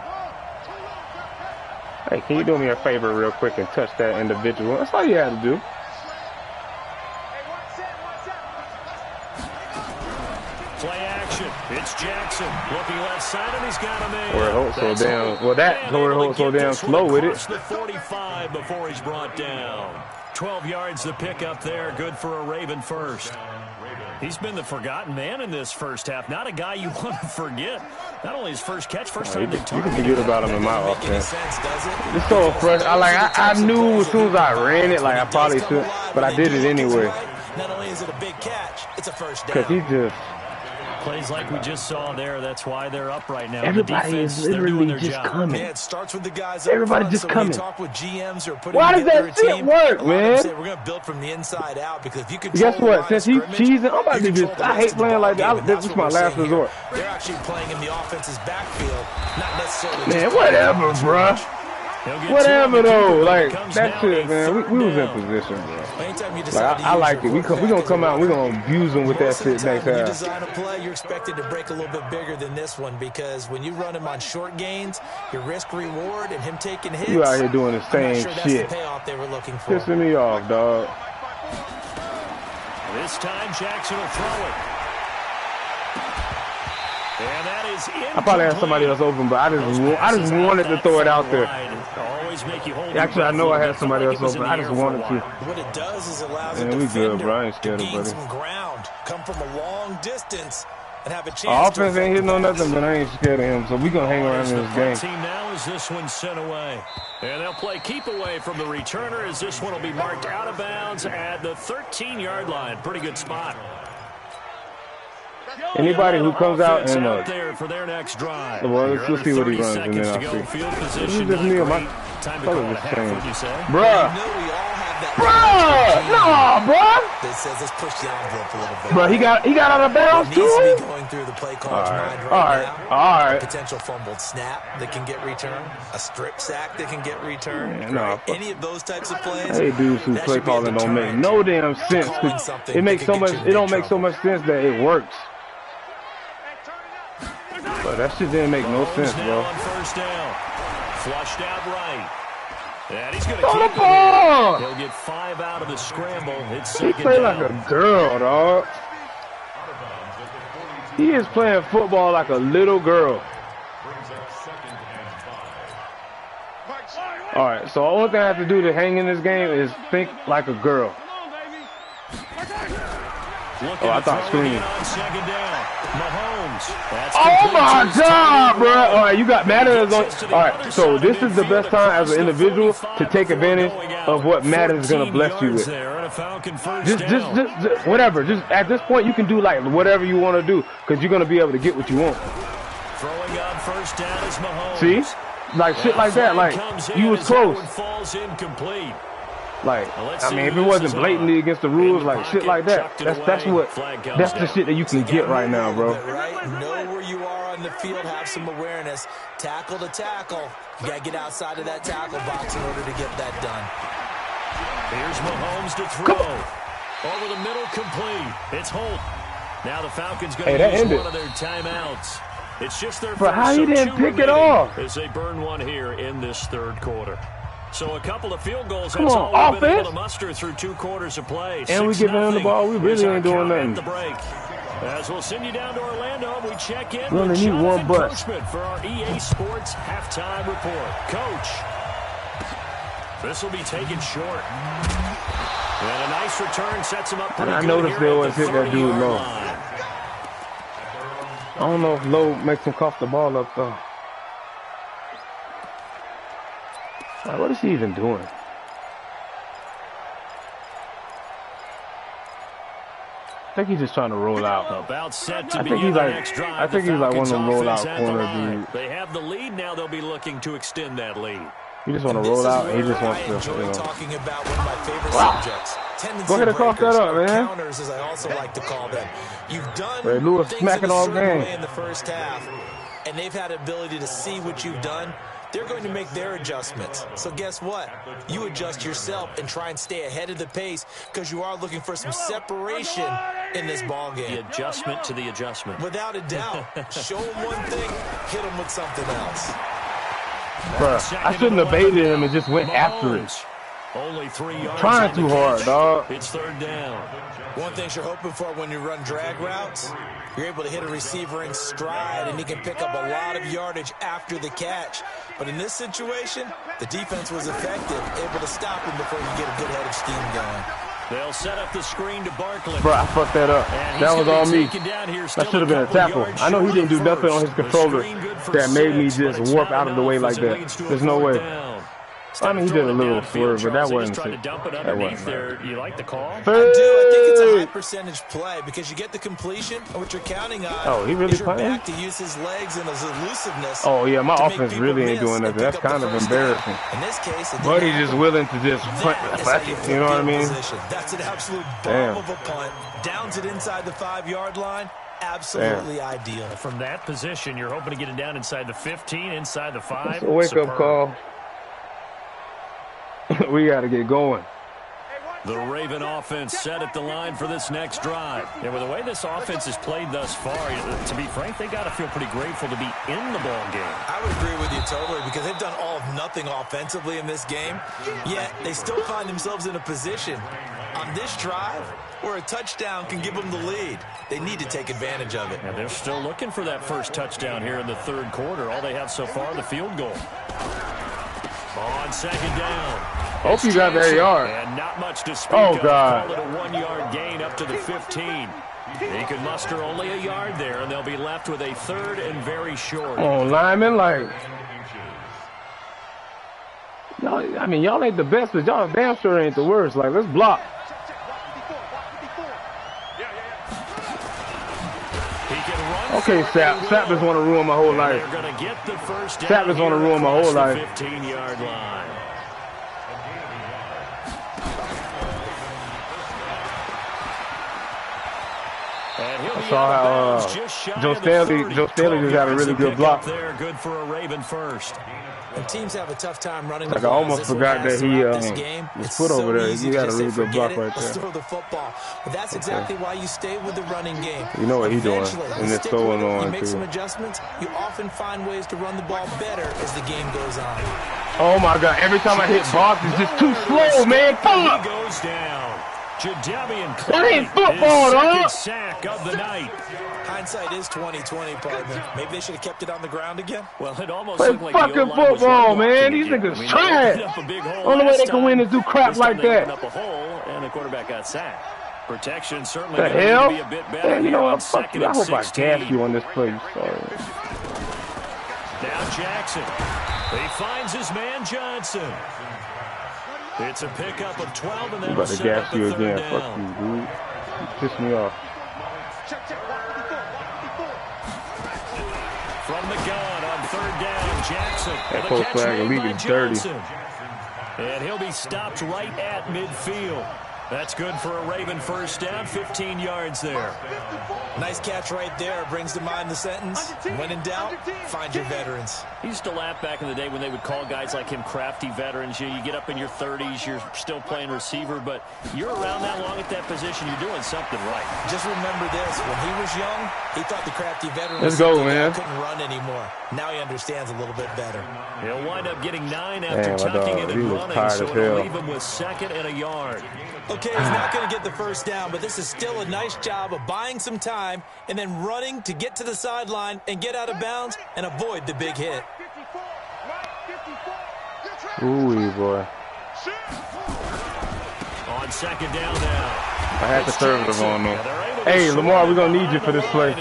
Hey, can you do me a favor real quick and touch that individual? That's all you had to do. Play action. It's Jackson looking left side, and he's got him in. Or hold so down. Well, that hold so damn slow with it. The 45 before he's brought down. 12 yards to pick up there. Good for a Raven first. He's been the forgotten man in this first half. Not a guy you want to forget. Not only his first catch, first time they took him. You can forget about him in my offense. It's so fresh. I knew as soon as I ran it, like I probably should, but I did it anyway. Not only is it a big catch, it's a first down. Because he just... Plays like we just saw there. That's why they're up right now. Everybody is literally just coming. Yeah, it starts with the guys Everybody up front, just so coming. talk with GMs or putting Why does that shit team, work, man? We're going to build from the inside out because if you can. Guess what? Since he's cheesing, I'm about to just... I hate playing like that. This is my last resort. They're actually playing in the offense's backfield, not necessarily. Man, whatever, bruh. Whatever though, like that shit, man. We was in position, bro. Like I like it. We gonna come out and we gonna abuse them with that shit next When you half. design a play, you're expected to break a little bit bigger than this one because when you run him on short gains, your risk reward and him taking hits. You out here doing the same I'm not sure shit. That's the payoff they were looking for. Pissing me off, dog. This time Jackson will throw it. And that is incomplete. I probably had somebody else open, but I just wanted to throw it out there. Actually, I know I had somebody else open. I just wanted to. What it does is allows a Man, we good, bro. I ain't defender scared to of gain buddy. some ground, come from a long distance, and have a chance. Our offense ain't hitting on nothing, but I ain't scared of him, so we gonna hang around in this game. Team now as this one sent away. And they'll play keep away from the returner as this one will be marked out of bounds at the 13-yard line. Pretty good spot. Anybody who comes out and out there for their next drive. well, let's see what he runs and then I'll see. This is just me and my color just changed. Bruh. Bruh! No, bruh! That says let's push the envelope a little bit. Bruh, he got out of bounds Needs to too? be going through the play caller's mind All right right. now. All right. Potential fumbled snap that can get returned. A strip sack that can get returned. Man, nah, Any of those types of plays. Hey, dudes who that play should be a calling don't make deterrent. no damn sense. Calling something It makes that so could much. get you in It don't big make so much sense that it works. But that shit didn't make no sense, Now bro. on first down. Flushed out right. And he's going to Throw the keep ball! it here. He'll get 5 out of the scramble. It's He second play down. like a girl, dog. He is playing football like a little girl. All right, so the only thing I have to do to hang in this game is think like a girl. Looking I to thought throw it screen. in on second down. Mahomes. That's Oh complete my to his God, tight bro! end. All right, you got Madden on. All right, so this is the best time as an individual to take advantage of what Madden is gonna bless you with. Just whatever. Just at this point, you can do like whatever you want to do because you're gonna be able to get what you want. Throwing on first down is Mahomes. See, like shit like that. Like you was close. Falls incomplete. Like I mean, if it wasn't blatantly against the rules, like shit like that. That's the shit that you can get right now, bro. Right? Know where you are on the field. Have some awareness. Tackle to tackle. You gotta get outside of that tackle box in order to get that done. Here's Mahomes to throw. Over the middle, complete. It's Holt. Now the Falcons going to use one of their timeouts. It's just their first. But how he didn't pick it off? As they burn one here in this third quarter. So a couple of field goals. Come that's on, all we've been able offense. to muster through 2 quarters of play. And we giving him the ball. We really ain't doing nothing. The break. As we'll send you down to Orlando, we check in We only with need one Jonathan bus. Coachman for our EA Sports halftime report. Coach, this will be taken short. And a nice return sets him up pretty good. I noticed they always hit that dude low. Line. I don't know if low makes him cough the ball up though. Like, what is he even doing? I think he's just trying to roll out. About set to I think begin he's the like, next drive. I think he's like one of them roll out corner dudes. They have the lead now. They'll be looking to extend that lead. He just want to roll out. He just wants to, you know. Talking about one of my favorite subjects. Go ahead and cough that up, man. Counters, as I also like to call them. You've done Ray Lewis things smacking in a all certain game way in the first half, and they've had ability to see what you've done. They're going to make their adjustments. So guess what? You adjust yourself and try and stay ahead of the pace because you are looking for some separation in this ball game. The adjustment to the adjustment. Without a doubt. Show them one thing, hit them with something else. Bruh, I shouldn't have baited him and just went after it. Only 3 yards. Trying too hard, dog. It's third down. One thing you're hoping for when you run drag routes, you're able to hit a receiver in stride, and he can pick up a lot of yardage after the catch. But in this situation, the defense was effective, able to stop him before you get a good head of steam going. They'll set up the screen to Barkley. Bro, I fucked that up. That was on me. That should have been a tackle. I know he didn't do nothing on his controller that made me just warp out of the way like that. There's no way. I mean, he did a little swerve, but that wasn't it. That wasn't there. You like the call? I do. I think it's a high percentage play because you get the completion, and what you're counting on is your back to use his legs and his elusiveness. Oh, yeah, my offense really ain't doing nothing. That's kind of embarrassing. In this case, but he's just willing to just punt. You know what I mean? That's an absolute bomb of a punt. Downs it inside the 5-yard line. Absolutely ideal. From that position, you're hoping to get it down inside the 15, inside the 5. It's a wake-up call. We got to get going. The Raven offense set at the line for this next drive. And with the way this offense has played thus far, to be frank, they got to feel pretty grateful to be in the ball game. I would agree with you totally because they've done all of nothing offensively in this game, yet they still find themselves in a position on this drive where a touchdown can give them the lead. They need to take advantage of it. And they're still looking for that first touchdown here in the third quarter. All they have so far, the field goal. On second down. Hope you got that yard. And not much to speak of. God. Call it a 1-yard gain up to the 15. He can muster only a yard there, and they'll be left with a third and very short. Oh, lineman, like, y'all, I mean, y'all ain't the best, but y'all damn sure ain't the worst. Like, let's block. Okay, Sap. Sap just want to ruin my whole life. Sap just want to ruin my whole life. 15-yard line. I saw how Joe Staley just had a really good block. There, good for a Raven first. And teams have a tough time running the ball. I almost forgot that he was put over there. He got a really good block right there. Throw the football. But that's exactly why you stay with the running game. You know what he's doing, and it's going on, you make some adjustments, you often find ways to run the ball better as the game goes on. Oh, my God. Every time I hit box, it's just too slow, man. Fuck! He goes down. That ain't football, dog. Sack of the night. Hindsight is 20/20, partner. Maybe they should have kept it on the ground again. Well, it almost play looked like fucking football, man. These niggas trash. Only way they can win is do crap like that. Up a hole, and the quarterback got sacked. Protection certainly the hell? Be a bit better. Man, you know what? Fuck you. I hope I gas you on this play. Sorry. Now Jackson. He finds his man Johnson. It's a pickup of 12, and that'll set up the third down. Fuck you, dude. You piss me off. From the gun on third down, Jackson. That post flag league is dirty. And he'll be stopped right at midfield. That's good for a Raven first down, 15 yards there. Nice catch right there. Brings to mind the sentence, when in doubt, find your veterans. He used to laugh back in the day when they would call guys like him crafty veterans. You get up in your 30s, you're still playing receiver, but you're around that long at that position, you're doing something right. Just remember this, when he was young, he thought the crafty veteran Let's go, man. couldn't run anymore. Now he understands a little bit better. He'll wind up getting 9 after tucking it and running, so it'll leave him with 2nd and a yard. Okay, he's not going to get the first down, but this is still a nice job of buying some time and then running to get to the sideline and get out of bounds and avoid the big hit. Ooh, boy. On 2nd down now. I had conservative on them. Hey, Lamar, we're going to need you for this play.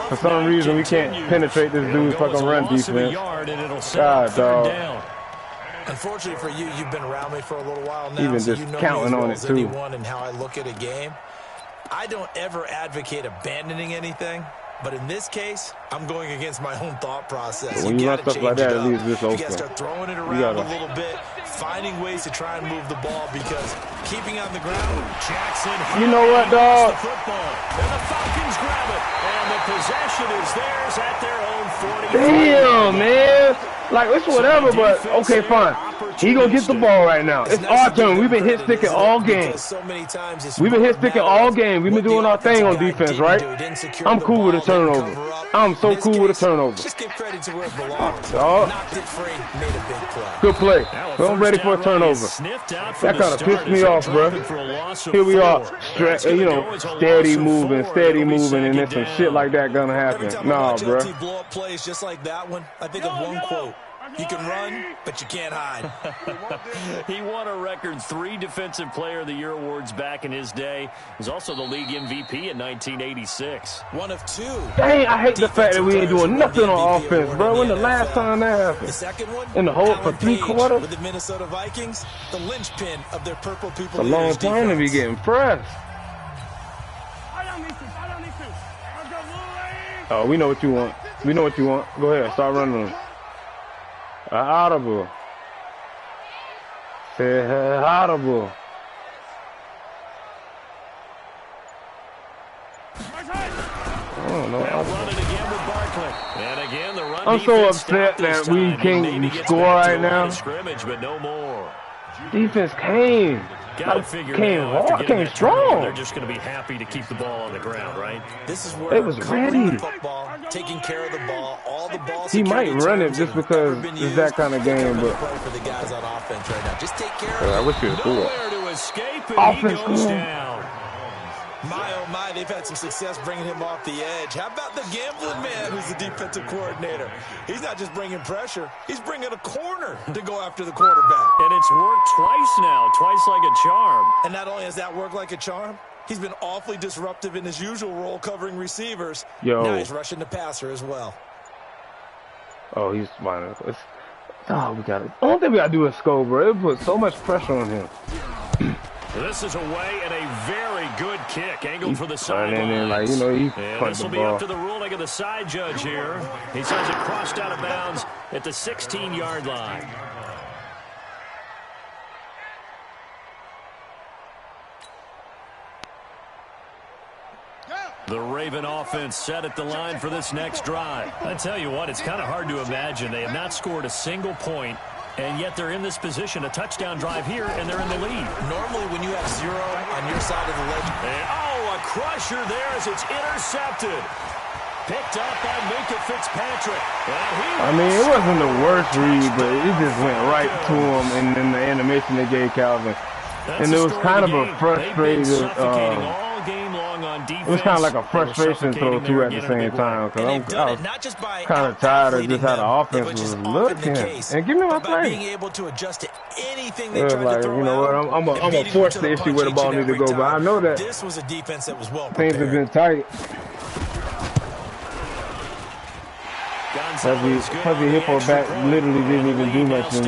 For some reason, we can't penetrate this dude's fucking run defense. God, dog. Unfortunately for you, you've been around me for a little while now. Even so just you know counting on it, too. Anyone and how I look at a game. I don't ever advocate abandoning anything. But in this case, I'm going against my own thought process. When you run stuff like that, it leaves this open. You got to start throwing it around a little bit, finding ways to try and move the ball because keeping on the ground, Jackson. You know what, dog? The football. And the Falcons grab it. And the possession is theirs at their own 40. Damn, man. Like, it's whatever, but okay, fine. He gonna get the ball right now. It's our turn. We've been hit sticking all game. We've been hit sticking all game. We've been doing our thing on defense, right? I'm cool with a turnover. I'm so cool with a turnover. Just give credit to where it belongs. Knocked it free, made a big play. Good play. I'm ready for a turnover. That kind of pissed me off, bro. Here we are, steady moving, and then some shit like that gonna happen. Nah, bro. Blow-up plays just like that one. I think of one quote. You can run, but you can't hide. He won a record 3 Defensive Player of the Year awards back in his day. He was also the league MVP in 1986. One of 2. Dang, I hate the fact that we ain't doing nothing on offense, bro. When the last time that happened? The second one, in the hole for 3 quarters? With the Minnesota Vikings, the linchpin of their Purple People. A long time to be getting pressed. Oh, we know what you want. We know what you want. Go ahead, start running them. Audible. Say audible. I'm so upset that we can't score right now. Defense came. Came strong. They're just going to be happy to keep the ball on the ground, right? This is where it was ready. Football, taking care of the ball, all the ball. He might run it just because it's that kind of game, but for the guys on offense right now, just take care of it. I wish you would offense goes down. My, oh my, they've had some success bringing him off the edge. How about the gambling man who's the defensive coordinator? He's not just bringing pressure. He's bringing a corner to go after the quarterback. And it's worked twice now, twice like a charm. And not only has that worked like a charm, he's been awfully disruptive in his usual role covering receivers. Now he's rushing the passer as well. Oh, he's fine. Oh, we got it. The only thing we got to do is score, bro. It puts so much pressure on him. This is away and a very good kick. Angled for the sideline. Like, and this will be up to the ruling of the side judge here. He says it crossed out of bounds at the 16-yard line. The Raven offense set at the line for this next drive. I tell you what, it's kind of hard to imagine. They have not scored a single point, and yet they're in this position, a touchdown drive here, and they're in the lead. Normally, when you have 0 on your side of the ledge. And, a crusher there as it's intercepted. Picked up by Minka Fitzpatrick. I mean, it wasn't the worst read, but it just went right to him in the animation they gave Calvin. And it was kind of a frustrated, it was kind of like a frustration throw, too, at the same time. Because I was kind of tired of just how the offense was looking. And give me my play. It was like, you know what, I'm going to force the issue where the ball needs to go. But I know that this was a defense that was well things have been tight. Heavy hippo back literally didn't even do much and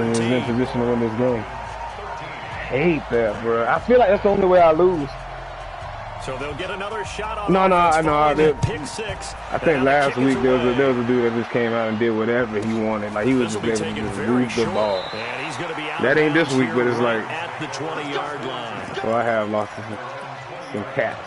was in position to win this game. Hate that, bro. I feel like that's the only way I lose. So they'll get another shot on pick six. I think last week there was a dude that just came out and did whatever he wanted. Like he was just able to just lose the ball. That ain't this week, but it's like at the 20-yard line. So I have lost some cats.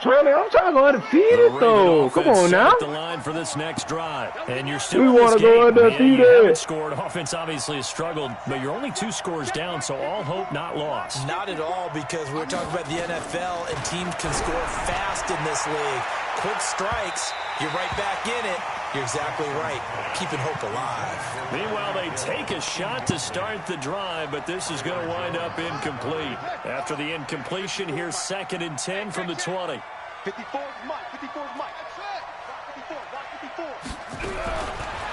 trying to go undefeated though. Come on now. The line for this next drive, and you're still. We want to go undefeated. You haven't scored. Offense obviously has struggled, but you're only 2 scores down, so all hope not lost. Not at all, because we're talking about the NFL, and teams can score fast in this league. Quick strikes, you're right back in it. You're exactly right. Keeping hope alive. Meanwhile, they take a shot to start the drive, but this is going to wind up incomplete. After the incompletion, here's 2nd and 10 from the 20. 54 is Mike. 54 is Mike. 54.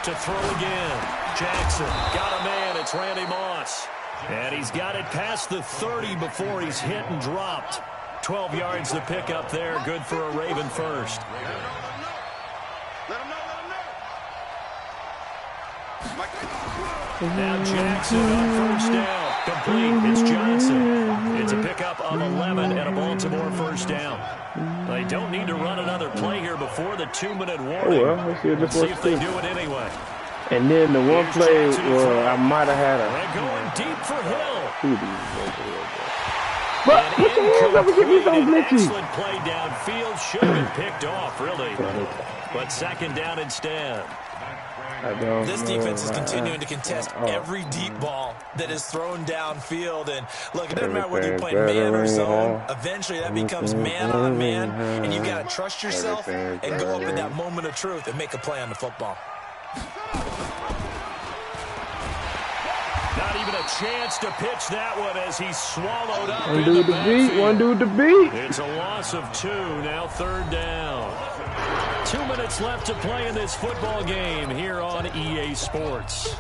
To throw again. Jackson got a man. It's Randy Moss. And he's got it past the 30 before he's hit and dropped. 12 yards to pick up there. Good for a Raven first. Now Jackson on first down. Complete. It's Johnson. It's a pickup of 11 and a Baltimore first down. They don't need to run another play here before the 2-minute warning. Oh, well, let's see if they do it anyway. And then the one play where I might have had a... They're going deep for Hill. But put your hands up and get me some glitchy. Excellent play downfield. Should have been picked off, really. But 2nd down instead. This defense is continuing to contest every deep ball that is thrown downfield. And look, it doesn't matter whether you're playing man or zone. Eventually, that becomes man on man, and you've got to trust yourself and go up in that moment of truth and make a play on the football. Not even a chance to pitch that one as he's swallowed up. One dude to beat, one dude to beat. It's a loss of 2, now 3rd down. 2 minutes left to play in this football game here on EA Sports.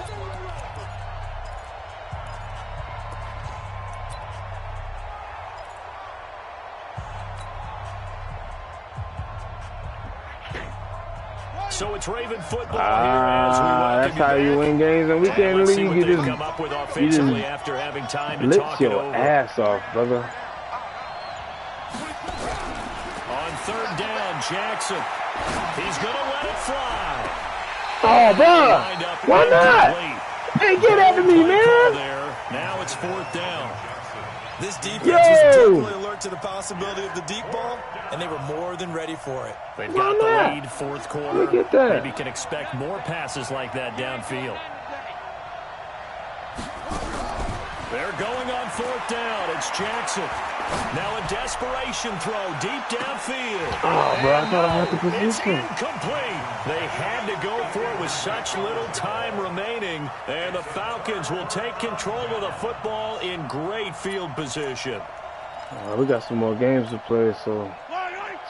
So it's Raven football here as we that's how you win games in weekend league. You just come up with offensively after having time to talk your ass off, brother. On 3rd down, Jackson. He's going to let it fly. Oh, bro. Why not? Hey, get after me, man. Now it's 4th down. This defense was totally alert to the possibility of the deep ball, and they were more than ready for it. They've got the lead, 4th quarter. Look at that. Maybe can expect more passes like that downfield. They're going on 4th down. It's Jackson. Now a desperation throw deep downfield. Oh, bro, I thought I had the position. It's incomplete. They had to go for it with such little time remaining, and the Falcons will take control of the football in great field position. We got some more games to play, so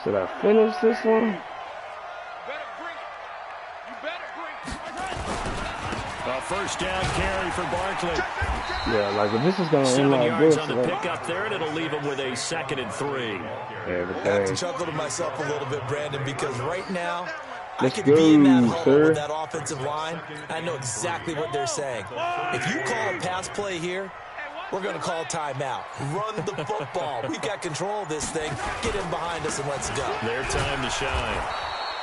should I finish this one? A 1st down carry for Barkley. Yeah, like if this is going to end 7 like yards this, on the pickup there, and it'll leave him with a 2nd and 3. Yeah, I have to chuckle to myself a little bit, Brandon, because right now I could go, be in that huddle sir. with that offensive line. I know exactly what they're saying. If you call a pass play here, we're going to call timeout. Run the football. We've got control of this thing. Get in behind us and let's go. Their time to shine.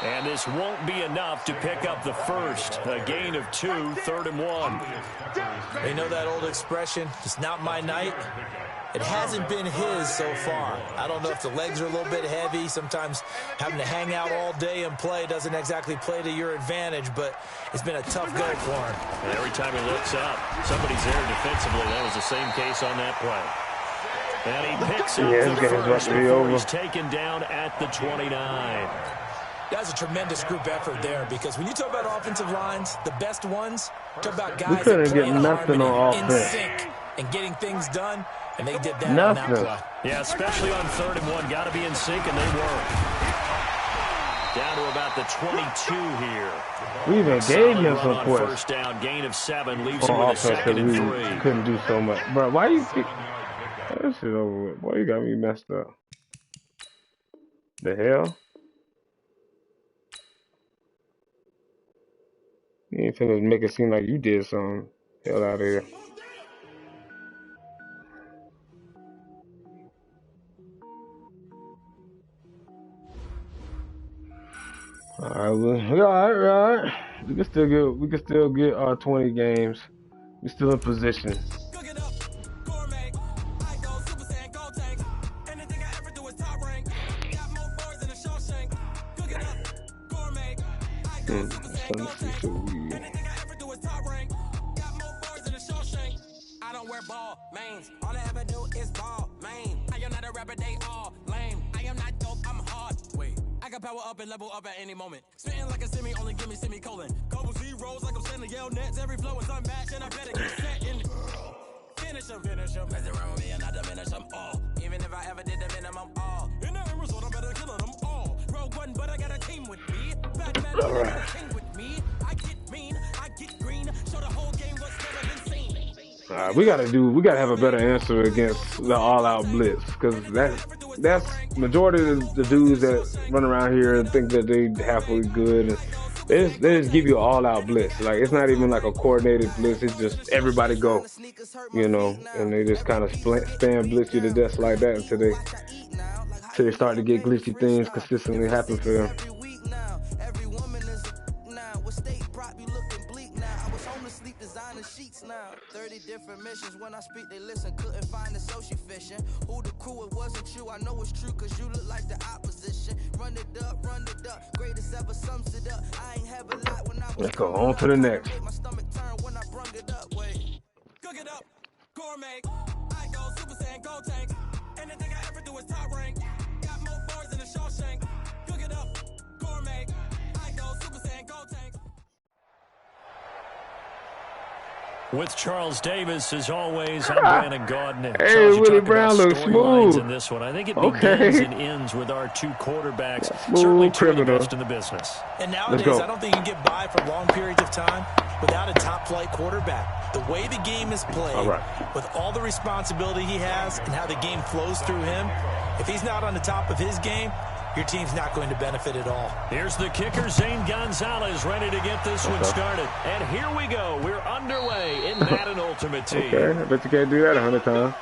And this won't be enough to pick up the first. A gain of 2, 3rd and 1. They know that old expression, it's not my night. It hasn't been his so far. I don't know if the legs are a little bit heavy. Sometimes having to hang out all day and play doesn't exactly play to your advantage, but it's been a tough go for him. And every time he looks up, somebody's there defensively. That was the same case on that play. And he picks up the first before he's taken down at the 29. That's a tremendous group effort there, because when you talk about offensive lines, the best ones, talk about guys that play in harmony, in sync, and getting things done, and they did that on that play. Yeah, especially on 3rd and 1. Got to be in sync, and they were. Down to about the 22 here. We even gave him some points. First down, gain of 7, leaves him with a 2nd and 3. Couldn't do so much. Bro, why you... That shit over with. Boy, you got me messed up. The hell? You ain't finna make it seem like you did something. Hell out of here. All right. We can still get our 20 games. We're still in position. I don't wear ball mains. All I ever do is ball main. I am not a rapper, they all lame. I am not dope, I'm hard. Wait, I can power up and level up at any moment. Spitting like a semi, only give me semicolon. Couple zeros like I'm sending yell nets. Every flow is unmatched and I better get set in. Finish them. Mess around with me and I diminish them all. Even if I ever did the minimum all. In the end result, I better kill them all. Rogue one, but I got a team with me. Batman, but I got a king with me. I get mean, I get green. So the whole game was never been seen. We gotta have a better answer against the all-out blitz, because that's majority of the dudes that run around here and think that they halfway good, and they just give you an all-out blitz. Like, it's not even like a coordinated blitz. It's just everybody go, you know, and they just kind of spam blitz you to death like that until they start to get glitchy things consistently happen for them. Sheets now, 30 different missions. When I speak, they listen. Couldn't find the social fishing. Who the crew? It wasn't you. I know it's true, cause you look like the opposition. Run it up, greatest ever sums it up. I ain't have a lot when I was. Let's go on to the next. My stomach turned when I brung it up. Wait, cook it up, gourmet. I go Super Saiyan, go tank. Anything I ever do is top rank. Got more bars than a Shawshank. Cook it up, gourmet. I go Super Saiyan, go tank. With Charles Davis, as always, I'm Brandon Gaudin. Hey, Willie Brown looks smooth. In this one, I think it begins and ends with our two quarterbacks. Certainly two of the best in the business. And nowadays, I don't think you can get by for long periods of time without a top-flight quarterback. The way the game is played, with all the responsibility he has and how the game flows through him, if he's not on the top of his game, your team's not going to benefit at all. Here's the kicker, Zane Gonzalez, ready to get this one started. And here we go. We're underway in Madden Ultimate Team. Okay, I bet you can't do that 100 times.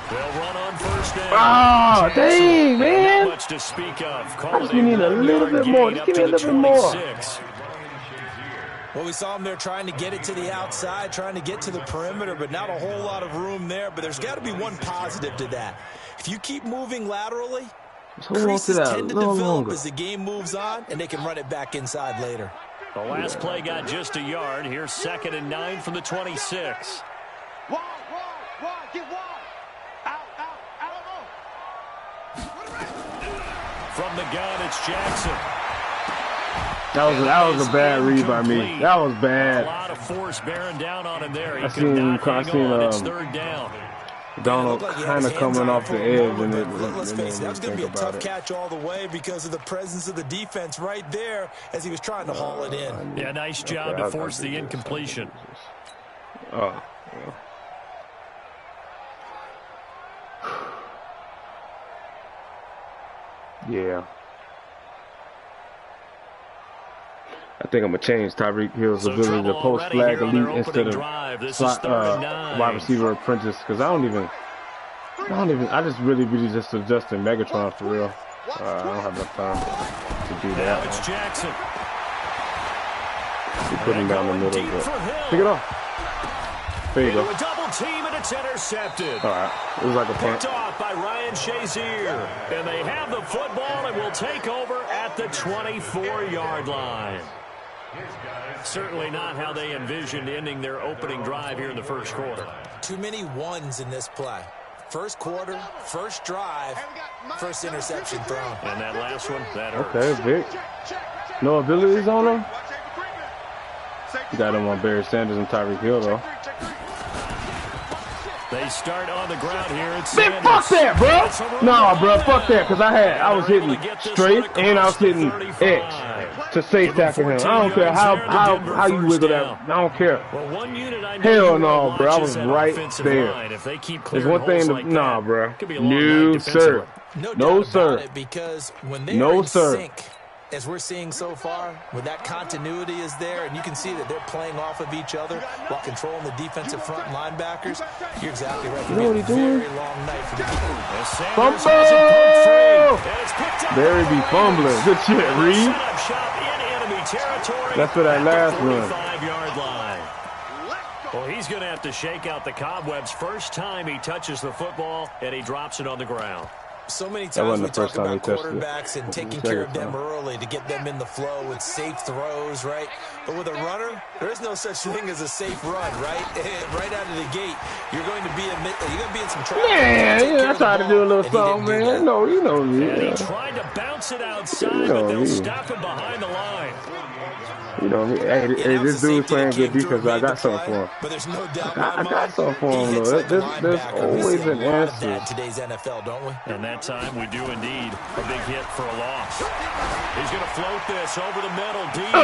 They'll run on first down. Oh, dang, man. Not much to speak of. Just give me a little bit more. Just give me a little bit more. Well, we saw him there trying to get it to the outside, trying to get to the perimeter, but not a whole lot of room there. But there's got to be one positive to that. If you keep moving laterally, creases tend to develop as the game moves on, and they can run it back inside later. The last play got just a yard. Here's 2nd and 9 from the 26. Wall, get wall. Out. From the gun, it's Jackson. That was a bad read by me. That was bad. A lot of force bearing down on him there. He I seen it's 3rd down. Donald kind of coming off the edge, and let's face it, that was going to be a tough catch all the way because of the presence of the defense right there as he was trying to haul it in. Yeah, nice job to force the incompletion. Oh, yeah. I think I'm going to change Tyreek Hill's ability to post flag elite instead of wide receiver apprentice, because I just really just adjusting Megatron for real. I don't have enough time to do that. Now it's Jackson. Keep putting down the middle, but pick it off. There you go. A double team, and it's intercepted. All right. It was like a punt. Picked off by Ryan Shazier. And they have the football and will take over at the 24-yard line. Certainly not how they envisioned ending their opening drive here in the first quarter. Too many ones in this play. First quarter, first drive, first interception thrown. And that last one, that hurts. Okay, Vic. No abilities on him? You got him on Barry Sanders and Tyreek Hill, though. They start on the ground here. It's Man, fuck that, bro. No, bro, fuck that, because I was hitting straight and I was hitting X to safe tackle him. I don't care how you wiggle that. I don't care. Hell no, bro. I was right there. There's one thing to, nah, bro. No, sir. No, sir. Because when they are in sync, as we're seeing so far, when that continuity is there, and you can see that they're playing off of each other while controlling the defensive front linebackers, you're exactly right. You know what he's doing? Very long night for the defense. Fumble! Barry be fumbling. Good shit, Reed. That's for that last run. Well, he's going to have to shake out the cobwebs first time he touches the football, and he drops it on the ground. So many times we talk about quarterbacks and taking care of them early to get them in the flow with safe throws, right? But with a runner, there is no such thing as a safe run, right? Right out of the gate, you're going to be in some trouble. Man, I tried to do a little something, man. No, you know me. And he tried to bounce it outside, but they'll stop him behind the line. You know, hey, this dude's playing good defense. I got something for him. But there's no doubt I got something for him, though. There's always an answer. In today's NFL, don't we? And that time we do indeed a big hit for a loss. He's going to float this over the middle deep.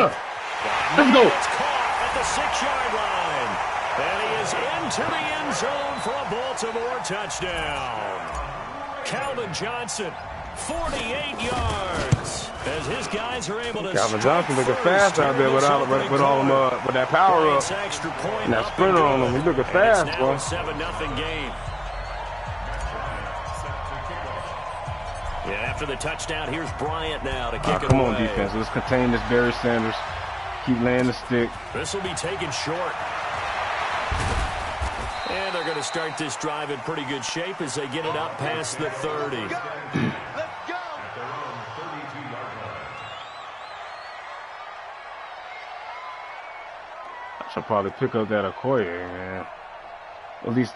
Let's go. It's caught at the 6-yard line. And he is into the end zone for a Baltimore touchdown. Calvin Johnson, 48 yards. As his guys are able to. Calvin Johnson looking fast out there with that power up. And that sprinter on him. He's looking fast, boy. 7-0 game. Yeah, after the touchdown, here's Bryant now to kick it come away. on, defense. Let's contain this Barry Sanders. Keep laying the stick. This will be taken short. And they're going to start this drive in pretty good shape as they get it up past the 30. I should probably pick up that Okoye, man. At least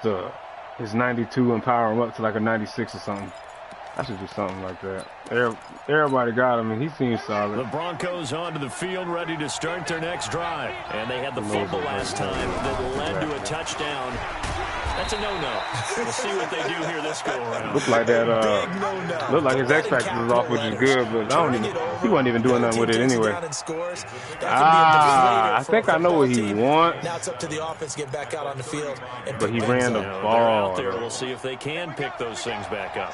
his 92 and power him up to like a 96 or something. I should do something like that. Everybody got him, and he seems solid. The Broncos onto the field, ready to start their next drive. And they had the fumble last time that led to a touchdown. That's a no-no. We'll see what they do here this go-around. Looked like that. Looked like his X factor was off, which is good, but he wasn't even doing nothing with it anyway. I think I know what he wants. Now it's up to the offense to get back out on the field. But he ran the They're ball. out there. We'll see if they can pick those things back up.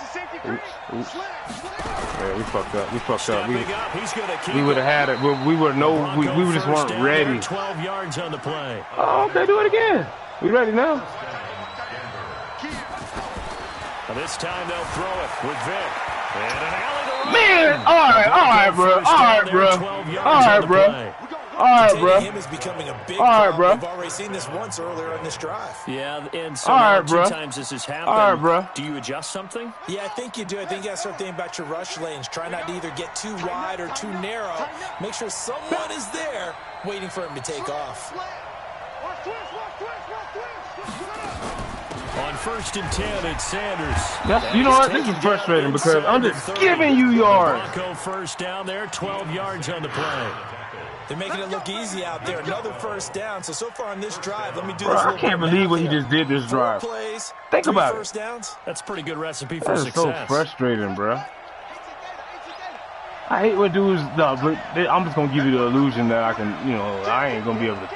Oops. Yeah, we fucked up. We would have had it. We would know. We just weren't ready. 12 yards on the play. Oh, okay, do it again. We ready now? This time they'll throw it with Vic. And an alley to run. Man, all right, bro. Him is becoming a big problem. bro. We've already seen this once earlier in this drive. Yeah, and so now 2 times this has happened. All right, bro. Do you adjust something? Yeah, I think you do. I think you got to start thinking about your rush lanes. Try not to either get too wide or too narrow. Make sure someone is there waiting for him to take off. On 1st and 10, it's Sanders. You know what? This is frustrating because I'm just giving you yards. Bronco first down there, 12 yards on the play. They're making it look easy out there. Another first down. So far on this drive, let me do Bro, this. I can't believe what he just did this drive. Think about it. Downs. That's a pretty good recipe for success. That's so frustrating, bro. I hate when dudes. I'm just gonna give you the illusion that I can. I ain't gonna be able to.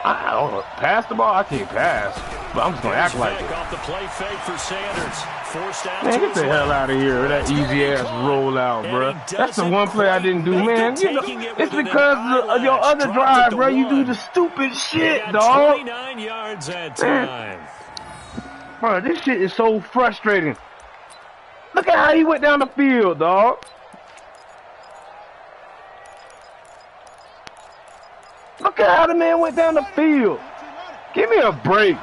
I don't know. Pass the ball. I can't pass, but I'm just gonna act like it. Off the play fake for Sanders. Forced out. Man, get the hell out of here with that easy ass rollout, bro. That's the one play I didn't do, man. It's because of your other drive, bro. You do the stupid shit, dog. 29 yards that time. Bro, this shit is so frustrating. Look at how he went down the field, dog. Look at how the man went down the field. Give me a break.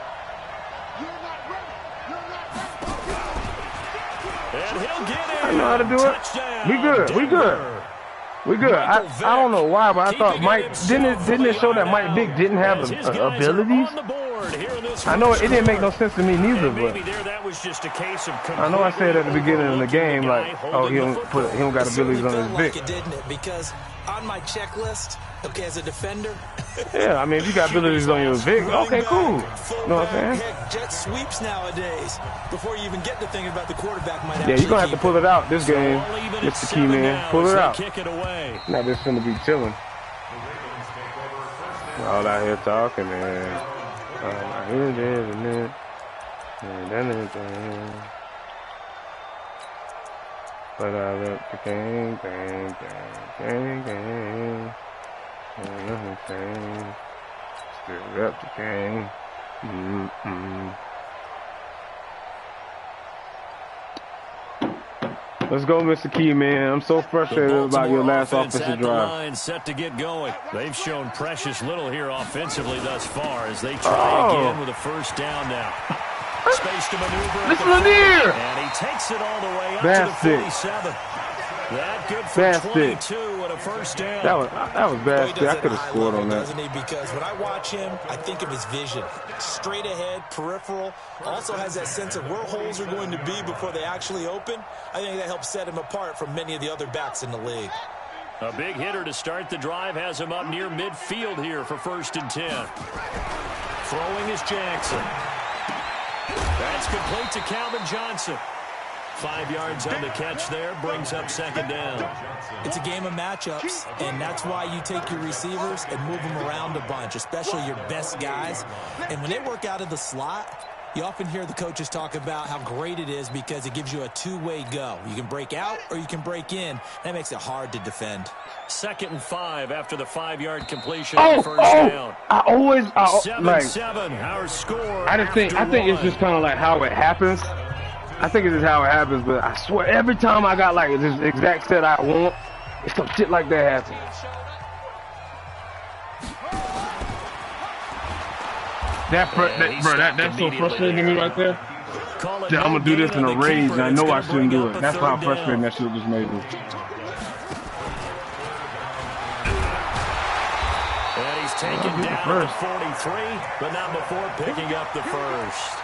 I know how to do it. We good. I don't know why, but I thought Mike didn't it show that Mike Vick didn't have abilities? I know it didn't make no sense to me neither, but I know I said at the beginning of the game like, oh, he don't got abilities on his Vick. Didn't it? Because on my checklist, okay, as a defender. Yeah, I mean, if you got abilities on your Vic, okay, cool. You know what I'm saying? Heck, jet sweeps nowadays. Before you even get to thinking about the quarterback might you're going to have to pull it out this game, Mr. Key Man. Pull it out. Not just going to be chilling. All out here talking, man. All out here, there, and then. But I left the gang, gang, gang, gang, gang, gang. Still up the gang. Let's go, Mr. Key, man. I'm so frustrated about your last offensive drive. Line set to get going. They've shown precious little here offensively thus far as they try again with a first down now. Space to maneuver. Listen to Lanier. And he takes it all the way up to the 47. That good for 22 and a first down. That was bad. I could have scored on that. Doesn't he? Because when I watch him, I think of his vision. Straight ahead, peripheral. Also has that sense of where holes are going to be before they actually open. I think that helps set him apart from many of the other backs in the league. A big hitter to start the drive has him up near midfield here for 1st and 10. Throwing is Jackson. That's complete to Calvin Johnson. 5 yards on the catch there, brings up 2nd down. It's a game of matchups, and that's why you take your receivers and move them around a bunch, especially your best guys. And when they work out of the slot, you often hear the coaches talk about how great it is because it gives you a two-way go. You can break out or you can break in. That makes it hard to defend. 2nd and 5 after the 5-yard completion. First down. I always 7-7. Our score. I think it's just kind of like how it happens. I think it's just how it happens, but I swear every time I got like this exact set I want, it's some shit like that happen. That's so frustrating to me right there. I'm gonna do this in a rage, and I know I shouldn't do it. That's how frustrating that shit just made me. And he's taken down at 43, but not before picking up the first.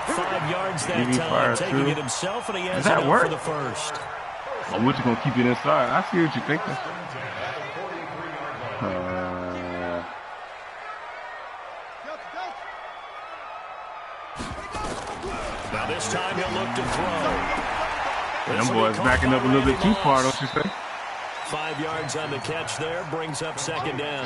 5 yards that time, taking it himself, and he has it up for the first. Oh, we're just going to keep it inside. I see what you're thinking. Now this time he'll look to throw. Them boys backing up a little bit too far, don't you say? 5 yards on the catch there, brings up 2nd down.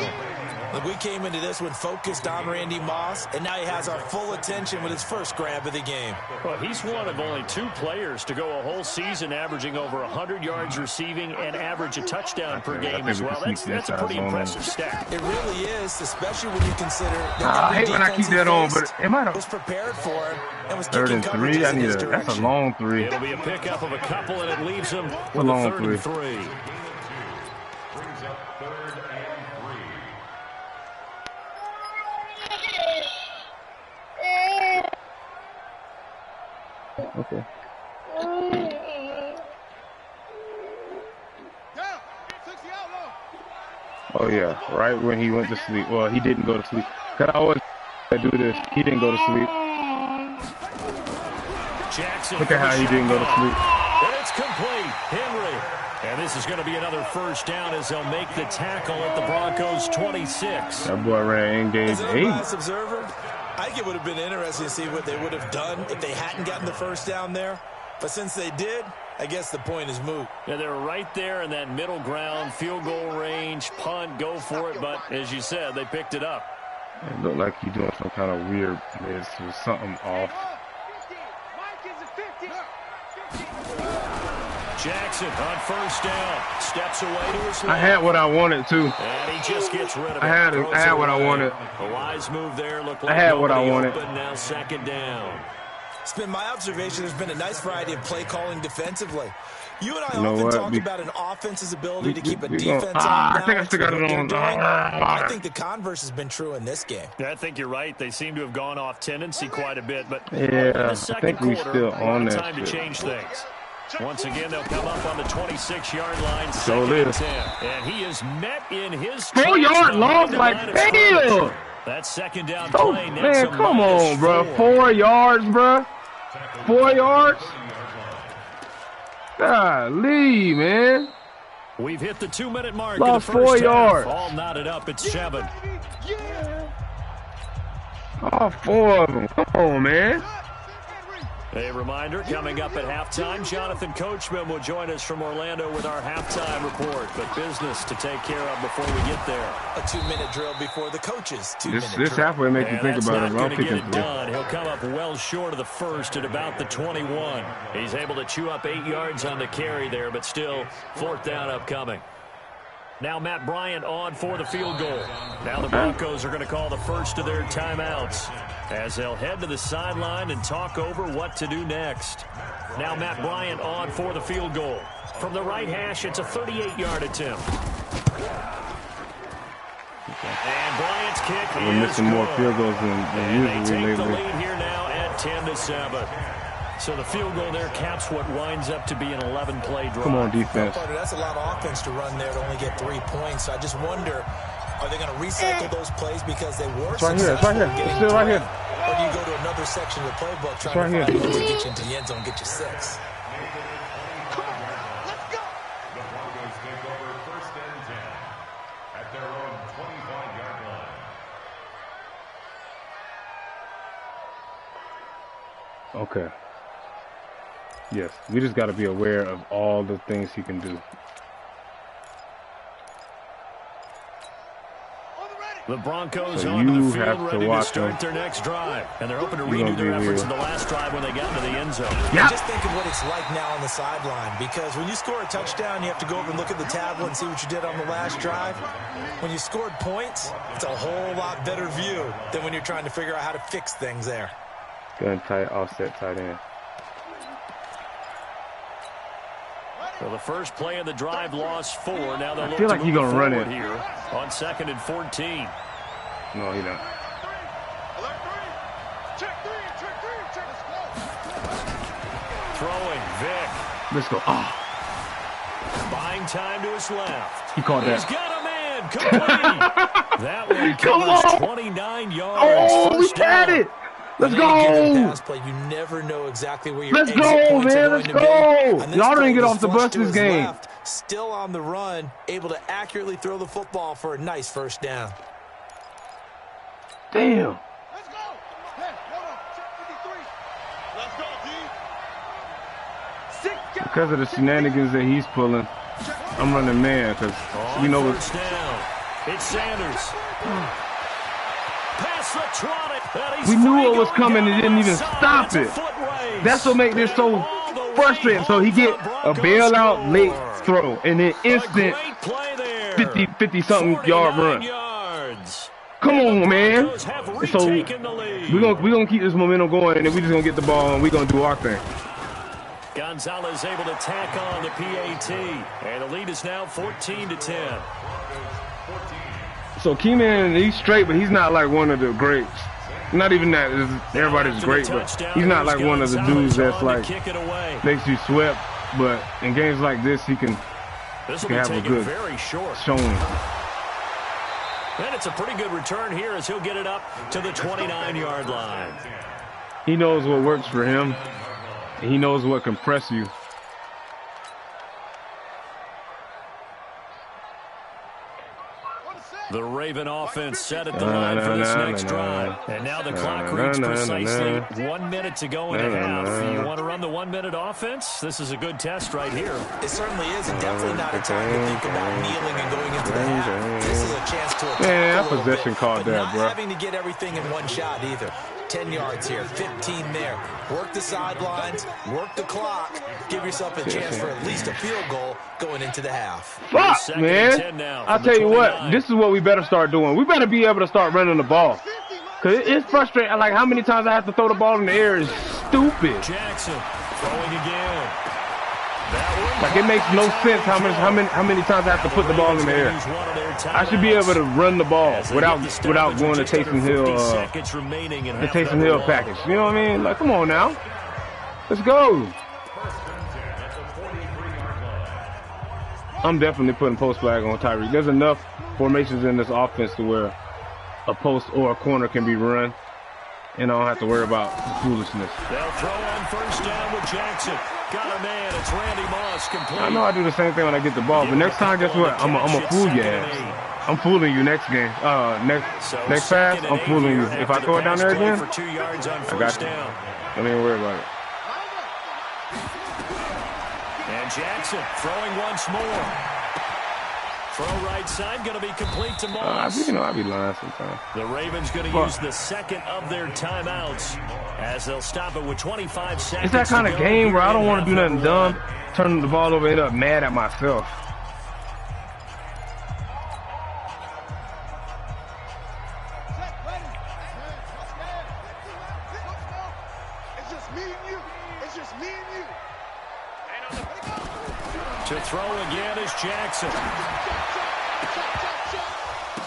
Look, we came into this one focused on Randy Moss, and now he has our full attention with his first grab of the game. Well, he's one of only 2 players to go a whole season averaging over 100 yards receiving and average a touchdown per game as well. That's a pretty impressive stat. It really is, especially when you consider that I hate when I keep that on, but it might have was prepared for him and was 3rd and 3. I need that's a long 3. It'll be a pickup of a couple, and it leaves him with a long 3rd and 3. Okay. Oh yeah, right when he went to sleep. Well, he didn't go to sleep. Cause I always do this. He didn't go to sleep. Jackson. Look at how he didn't go to sleep. And it's complete. Henry. And this is going to be another first down as they'll make the tackle at the Broncos 26. That boy ran engaged 8. As an unbiased observer, I think it would have been interesting to see what they would have done if they hadn't gotten the first down there. But since they did, I guess the point is moot. Yeah, they're right there in that middle ground, field goal range, punt, go for it. But as you said, they picked it up. It looked like he's doing some kind of weird miss or something off. Jackson on first down, steps away to his left. I had what I wanted too. And he just gets rid of it. I had what I wanted. A wise move there. Looked like I had what I wanted. Now 2nd down. It's been my observation. There's been a nice variety of play calling defensively. You and I often talk about an offense's ability to keep a defense on balance. I think I still got it on. I think the converse has been true in this game. Yeah, I think you're right. They seem to have gone off tendency quite a bit, but yeah, I think we still on that. Time to change things. Once again, they'll come up on the 26-yard line. So it is. And he is met in his 4-yard loss like damn. That 2nd down play. Man, come on, bro. 4 yards, bro. 4 yards. Golly, man. We've hit the 2-minute mark. Lost of the first 4 yards. All knotted up at 7. All 4 of them. Come on, man. A reminder, coming up at halftime, Jonathan Coachman will join us from Orlando with our halftime report. But business to take care of before we get there. A 2-minute drill before the coaches. 2-minute drill. This halfway makes you think about it. Not going to get it done. He'll come up well short of the first at about the 21. He's able to chew up 8 yards on the carry there, but still 4th down upcoming. Now Matt Bryant on for the field goal. Now the Broncos are going to call the first of their timeouts as they'll head to the sideline and talk over what to do next. Now Matt Bryant on for the field goal. From the right hash, it's a 38-yard attempt. And Bryant's kick We're missing more field goals than usually lately. They take the lead here now at 10-7. So the field goal there caps what winds up to be an 11-play drive. Come on, defense. That's a lot of offense to run there to only get 3 points. I just wonder, are they going to recycle those plays because they were successful? It's right here. It's still right here. Or do you go to another section of the playbook trying to find ways to get you into the end zone, get you 6? Come on, let's go. The Broncos take over 1st and 10 at their own 25-yard line. Okay. Yes, we just got to be aware of all the things he can do. The Broncos onto the field ready to start their next drive. And they're hoping to redo their efforts in the last drive when they got into the end zone. Yep. Just think of what it's like now on the sideline, because when you score a touchdown, you have to go over and look at the tablet and see what you did on the last drive. When you scored points, it's a whole lot better view than when you're trying to figure out how to fix things there. Good tight offset tight end. So the first play of the drive lost 4. Now they'll I feel like he's going to run it here on 2nd and 14. No, he don't. Throwing, Vic. Let's go. Oh. Buying time to his left. He caught that. He's got a man. Complete. That one covers 29 yards. Oh, we had it. Let's go! Pass play, you never know exactly where your Let's go, man! Let's go! Y'all didn't get off the bus this game. Left, still on the run, able to accurately throw the football for a nice 1st down. Damn! Let's go! Hey, hold on. Let's go, D. Because of the shenanigans that he's pulling, I'm running man because we know what's down. It's Sanders. Pass the trot. We knew what was coming and didn't even stop it. That's what makes this so frustrating. So he get a bailout late throw and then instant 50-something yard run. Come on, man. So we're gonna keep this momentum going and then we're just gonna get the ball and we're gonna do our thing. Gonzalez able to tack on the PAT, and the lead is now 14-10. So Keenan, he's straight, but he's not like one of the greats. Not even that everybody's great, but he's not like one of the dudes that's like makes you sweat. But in games like this, he can have a good showing. And it's a pretty good return here as he'll get it up to the 29-yard line. He knows what works for him, and he knows what can press you. The Raven offense set at the line for this next drive. And now the clock reads precisely 1 minute to go and a half. You want to run the 1 minute offense? This is a good test right here. It certainly is, and definitely not a time to think about kneeling and going into the half. This is a chance to attack that possession called that, bro. Not having to get everything in one shot either. 10 yards here, 15 there. Work the sidelines, work the clock, give yourself a chance for at least a field goal going into the half. Fuck, man. I'll tell you what, this is what we better start doing. We better be able to start running the ball. Because it's frustrating. Like, how many times I have to throw the ball in the air is stupid. Jackson throwing again. Like, it makes no sense how many times I have to put the ball in the air. I should be able to run the ball without going to Taysom Hill, the Taysom Hill package. You know what I mean? Like, come on now. Let's go. I'm definitely putting post flag on Tyreek. There's enough formations in this offense to where a post or a corner can be run, and I don't have to worry about the foolishness. They'll throw on 1st down with Jackson. Got a man. It's Randy Moss complete. I know I do the same thing when I get the ball, but next time, guess what? I'm a fool your ass. I'm fooling you next game. Next pass, I'm fooling you. If I throw it down there again, I got you. Don't even worry about it. Jackson throwing once more. Throw right side, going to be complete to Moss. I'll be lying sometimes. The Ravens going to use the second of their timeouts as they'll stop it with 25 seconds. It's that kind of game where I don't want to do nothing dumb, turn the ball over, and end up mad at myself. It's just me and you. It's just me and you. To throw again is Jackson.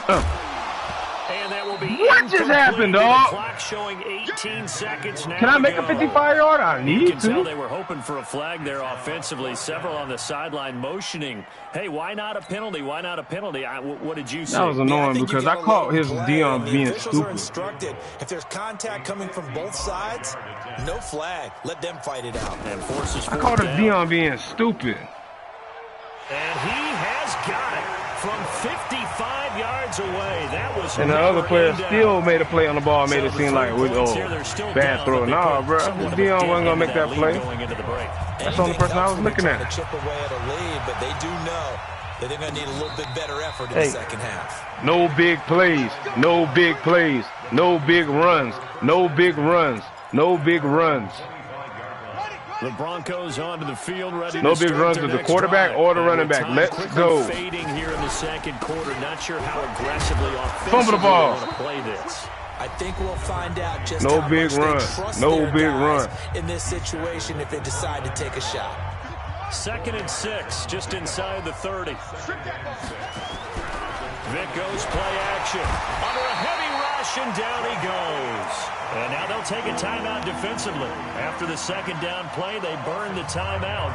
And that will be what just happened, dog? Clock showing 18 seconds now. Can I make a 55-yard? I need you can to. tell they were hoping for a flag there offensively. Several on the sideline motioning. Hey, why not a penalty? Why not a penalty? What did you say? That was annoying because I caught his Dion being stupid. Instructed. If there's contact coming from both sides, no flag. Let them fight it out. And forces I caught his Dion being stupid. And he has got it from 55 yards away. That was. And the other player still made a play on the ball, made it seem like it was bad throw. Nah, bro, Dion wasn't gonna make that play. That's the only person I was looking at. Chip away at a lead, but they do know that they're gonna need a little bit better effort in the second half. No big plays, no big plays, no big runs, no big runs, no big runs. The Broncos onto the field, ready no to big start runs their with the next quarterback drive. or the running back. Let's go. Fading here in the second quarter. Not sure how aggressively fumble the ball. they want to play this. I think we'll find out just no how big much run. they trust No their big guys run in this situation if they decide to take a shot. 2nd and 6, just inside the 30. Vic goes play action. Under a heavy rush, and down he goes. And now they'll take a timeout defensively. After the second down play, they burn the timeout,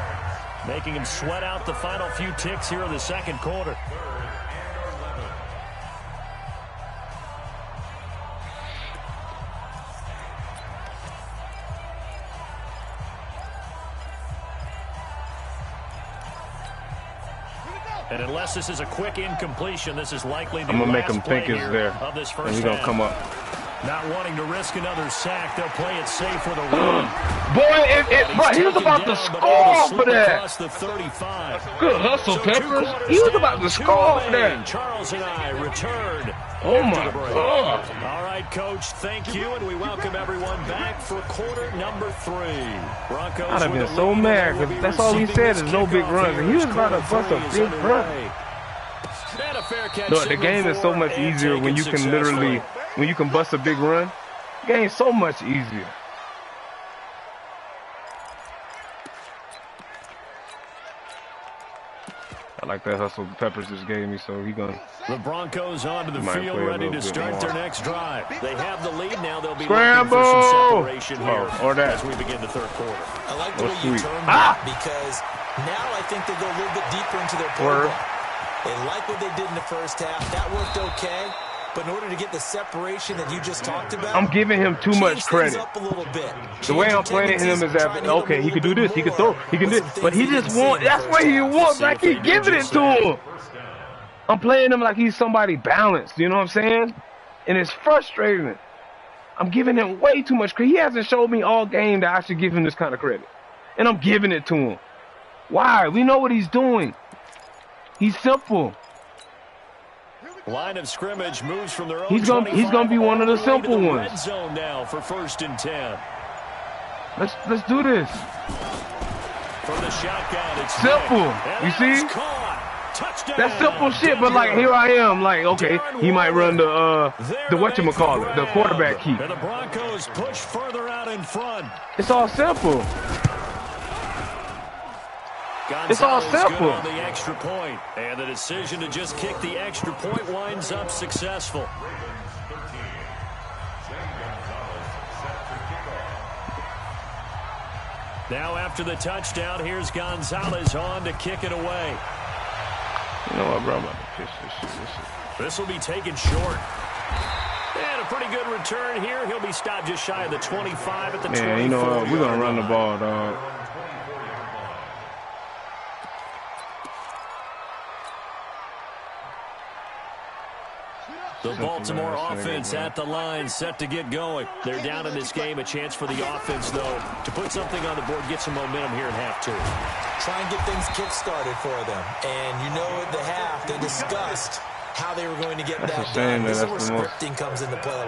making him sweat out the final few ticks here in the second quarter. And unless this is a quick incompletion, this is likely the I'm gonna make last him play think it's here there, of this and first he's gonna half. come up. Not wanting to risk another sack, they'll play it safe with a run. Boy, he was about to score for that. The 35. Good hustle, So Peppers. He was about to score for that. Charles and I return. Oh my God. All right, Coach, thank you, and we welcome everyone back for quarter number 3. Broncos. I'd have been so mad because that's all he said is no big runs, and he was about to bust a big run. Look, the game is so much easier when you can literally, when you can bust a big run. The game's so much easier. I like that hustle Peppers just gave me, so he gonna. The Broncos onto the field, ready to start their next drive. They have the lead now. They'll be scramble looking for some separation here or that. as we begin the third quarter. I like the way you termed that because now I think they go a little bit deeper into their playbook. They like what they did in the first half. That worked okay. But in order to get the separation that you just talked about, I'm giving him too much credit. Up a little bit. The way I'm playing him is that, okay, he can do this, he can throw, he can do this, but he just wants, that's what he wants, like he's giving it to him. I'm playing him like he's somebody balanced, you know what I'm saying? And it's frustrating. I'm giving him way too much credit. He hasn't showed me all game that I should give him this kind of credit. And I'm giving it to him. Why? We know what he's doing. He's simple. Line of scrimmage moves from their own. He's gonna be one of the simple ones. Red zone now for 1st and 10. Let's do this. From the shotgun, it's simple. You see? That's simple shit, but like here I am, like okay, he might run the whatchamacallit, the quarterback keep. And the Broncos push further out in front. It's all simple. It's all simple. On the extra point, and the decision to just kick the extra point winds up successful. Now after the touchdown, here's Gonzalez on to kick it away. You know what, bro? I'm about to pitch this shit. This will be taken short. And a pretty good return here. He'll be stopped just shy of the 25 at the 24. Man, you know what? We're gonna run the ball, dog. The Baltimore offense at the line, set to get going. They're down in this game. A chance for the offense, though, to put something on the board, get some momentum here in half two. Try and get things kick-started for them. And you know at the half, they discussed how they were going to get that done. This is where scripting comes into play.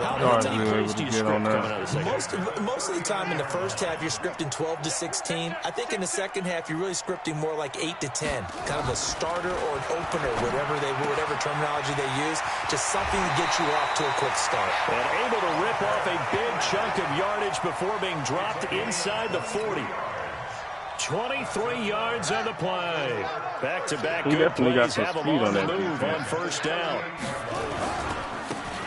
Most of the time in the first half, you're scripting 12 to 16. I think in the second half, you're really scripting more like 8 to 10. Kind of a starter or an opener, whatever terminology they use. Just something to get you off to a quick start. And able to rip off a big chunk of yardage before being dropped inside the 40. 23 yards on the play. Back-to-back good plays have them on the move on first down.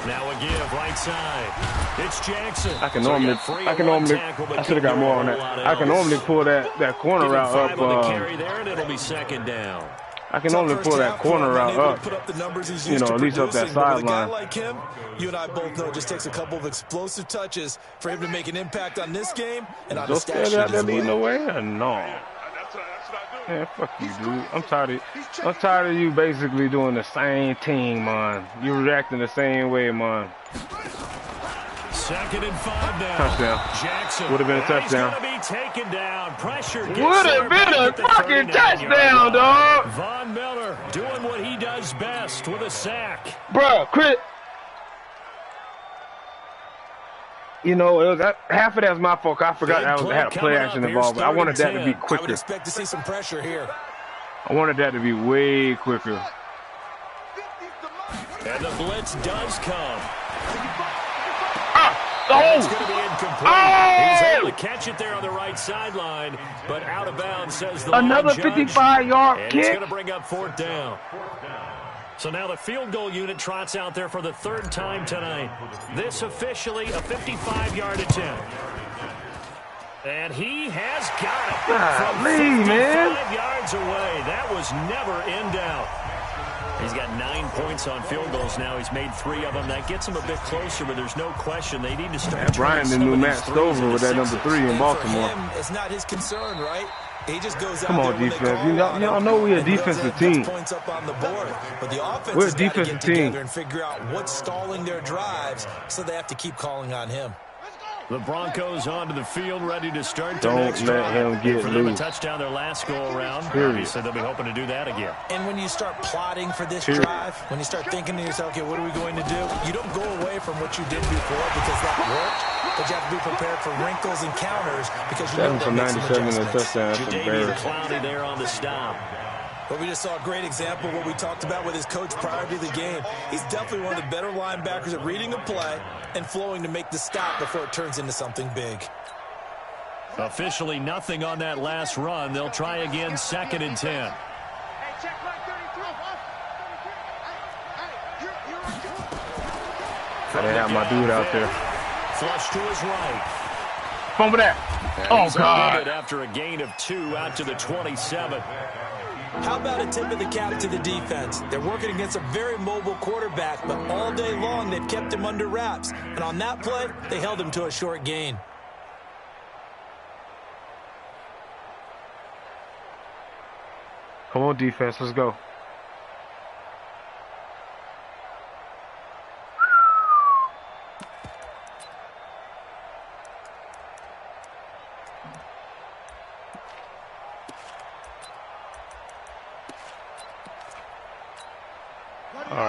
Now a give right side. It's Jackson. I should have got more on that. I can normally pull that corner route up. Carry there, and it'll be second down. I can only pull that corner route up, you know, at least up that sideline. Like him, you and I both know it just takes a couple of explosive touches for him to make an impact on this game and on the stat sheet out there as leading well. the way? Or no. Man, fuck you, dude. I'm tired of you basically doing the same thing, man. You're reacting the same way, man. 2nd and 5 now. Touchdown. Jackson would have been a touchdown. He's going to be taken down. Pressure. Would have been a fucking touchdown, dog. Von Miller doing what he does best with a sack. Bruh, quit. You know, half of that's my fault. I forgot I had a play action involved. I wanted that to be quicker. I would expect to see some pressure here. I wanted that to be way quicker. And the blitz does come. Oh! It's going to be incomplete. He's able to catch it there on the right sideline, but out of bounds, says the another 55-yard kick. It's going to bring up 4th down. So now the field goal unit trots out there for the 3rd time tonight. This officially a 55-yard attempt. And he has got it from 55 yards away. That was never in doubt. He's got 9 points on field goals now. He's made 3 of them. That gets him a bit closer, but there's no question they need to start. Brian the new Matt Stover with that number 3 in Baltimore. For him, it's not his concern, right? He just goes out. Come on, defense. Y'all know we're a defensive team. Points up on the board, but the offense we're a has got to defensive get together and figure out what's stalling their drives, so they have to keep calling on him. The Broncos onto the field, ready to start their Don't next let drive. him get for them loose. a touchdown their last go-around. Obviously, they'll be hoping to do that again. And when you start plotting for this drive, when you start thinking to yourself, okay, what are we going to do? You don't go away from what you did before because that worked, but you have to be prepared for wrinkles and counters because you know that makes some adjustments. Jadeveon Clowney there on the stop. But we just saw a great example of what we talked about with his coach prior to the game. He's definitely one of the better linebackers at reading a play and flowing to make the stop before it turns into something big. Officially nothing on that last run. They'll try again, 2nd and 10. I have my dude out there. Flush to his right. Fumble that. Oh, God. After a gain of 2 out to the 27. How about a tip of the cap to the defense? They're working against a very mobile quarterback, but all day long they've kept him under wraps. And on that play, they held him to a short gain. Come on, defense. Let's go.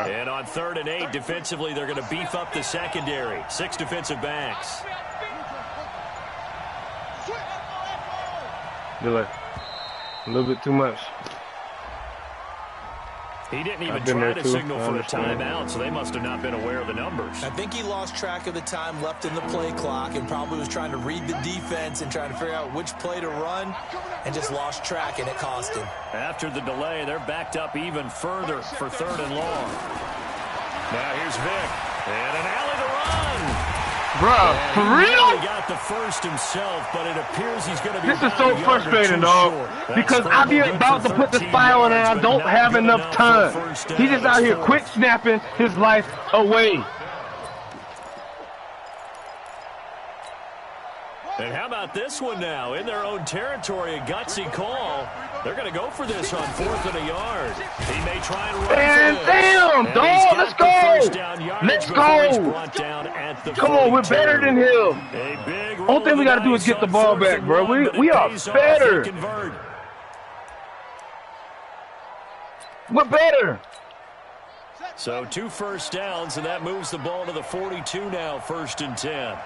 And on 3rd and 8, defensively, they're going to beef up the secondary. 6 defensive backs. Delay. A little bit too much. He didn't even try to signal for a timeout, so they must have not been aware of the numbers. I think he lost track of the time left in the play clock and probably was trying to read the defense and trying to figure out which play to run and just lost track, and it cost him. After the delay, they're backed up even further for 3rd and long. Now here's Vic. And an alley to run. Bruh, for real? He got the first himself, but it appears he's going to be. This is so frustrating, dog. Because I be about to put the file on and I don't have enough time. He's just out here quick snapping his life away. And how about this one now? In their own territory, a gutsy call. They're going to go for this on 4th and a yard. He may try and run and damn, dog, let's go. Let's go. Come on, we're better than him. Only thing we got to do is get the ball back, bro. We are better. We're better. So 2 first downs, and that moves the ball to the 42 now, 1st and 10.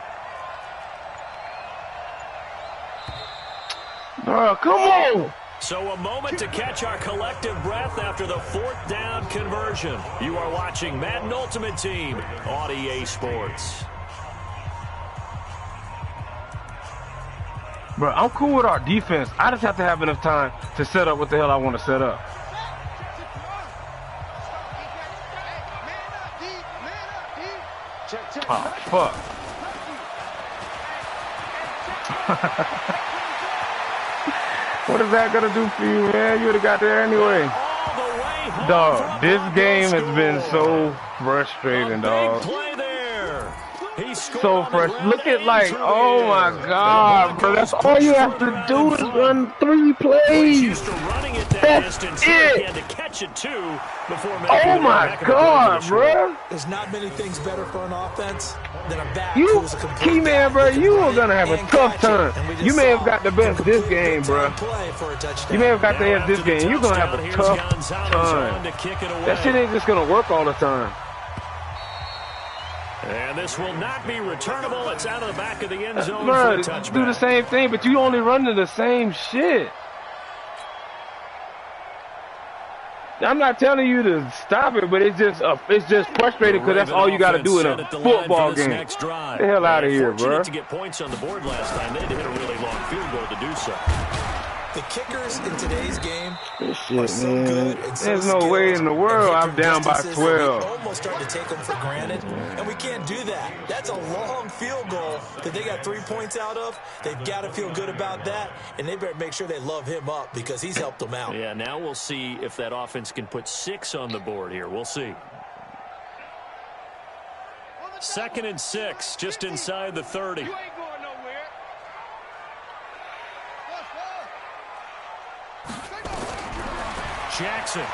Come on. So a moment to catch our collective breath after the 4th down conversion. You are watching Madden Ultimate Team on EA Sports. Bro, I'm cool with our defense. I just have to have enough time to set up what the hell I want to set up. Oh, fuck. What is that gonna do for you, man? You would have got there anyway. Dog, this game has been so frustrating, dog. So frustrating. Look at like, oh my God, bro. That's all you have to do is run 3 plays. That's it. Oh my God, bro. There's not many things better for an offense than a back you, who's a complete key man, bro, you are gonna have a tough time. You may have got the best this game, bro. You may have got the best this game. You're gonna have a tough time. That shit ain't just gonna work all the time. And this will not be returnable. It's out of the back of the end zone bro, for a touchback. Do the same thing, but you only run to the same shit. I'm not telling you to stop it, but it's just frustrating because that's all you got to do in a football game. Get the hell out of here, bro. To get points on the board last time, they had to hit a really long field goal to do so. The kickers in today's game shit, are so good and so there's no way in the world I'm down by 12. We almost start to take them for granted, and we can't do that. That's a long field goal that they got 3 points out of. They've got to feel good about that, and they better make sure they love him up because he's helped them out. Yeah, now we'll see if that offense can put 6 on the board here. We'll see. 2nd and 6, just inside the 30. Jackson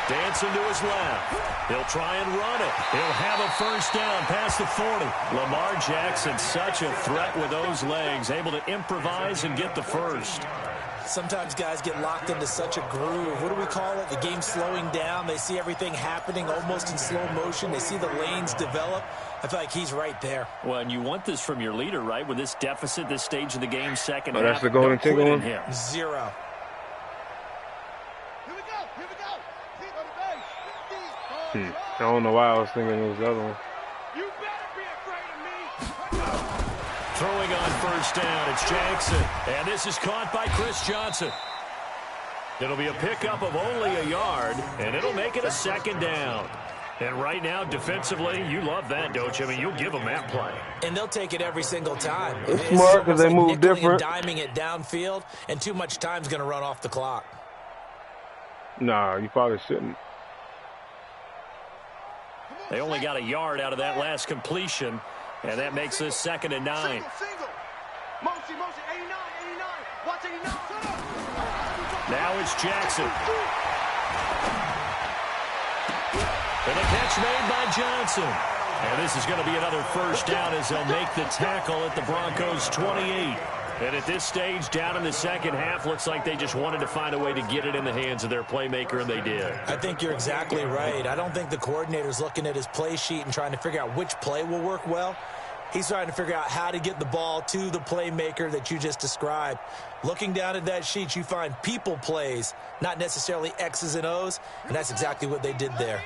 dancing to his left. He'll try and run it. He'll have a first down past the 40. Lamar Jackson, such a threat with those legs, able to improvise and get the first. Sometimes guys get locked into such a groove. What do we call it? The game slowing down. They see everything happening almost in slow motion. They see the lanes develop. I feel like he's right there. Well, and you want this from your leader, right? With this deficit, this stage of the game, second half. That's the golden ticket one? 0. I don't know why I was thinking it was the other one. You better be afraid of me. Throwing on first down, it's Jackson. And this is caught by Chris Johnson. It'll be a pickup of only a yard, and it'll make it a 2nd down. And right now, defensively, you love that, don't you? I mean, you'll give them that play. And they'll take it every single time. It's smart because they move different. Diming it downfield, and too much time's going to run off the clock. Nah, you probably shouldn't. They only got a yard out of that last completion, and that makes this 2nd and 9. Motion, 89, 89. Watch 89. Now it's Jackson. And a catch made by Johnson. And this is going to be another first down as they'll make the tackle at the Broncos' 28. And at this stage, down in the second half, looks like they just wanted to find a way to get it in the hands of their playmaker, and they did. I think you're exactly right. I don't think the coordinator's looking at his play sheet and trying to figure out which play will work well. He's trying to figure out how to get the ball to the playmaker that you just described. Looking down at that sheet, you find people plays, not necessarily X's and O's, and that's exactly what they did there.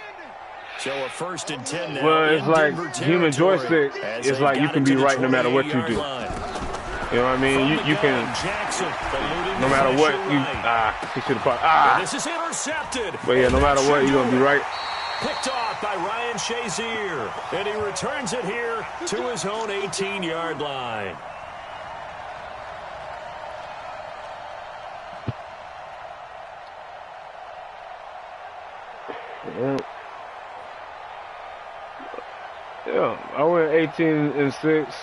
So a 1st and 10 now. Well, it's like human joystick. It's like you can be right no matter what you do. You know what I mean? You can, no matter what you, he should have probably, This is intercepted. But yeah, no matter what, you're going to be right. Picked off by Ryan Shazier. And he returns it here to his own 18-yard line. Yeah, I went 18 and 6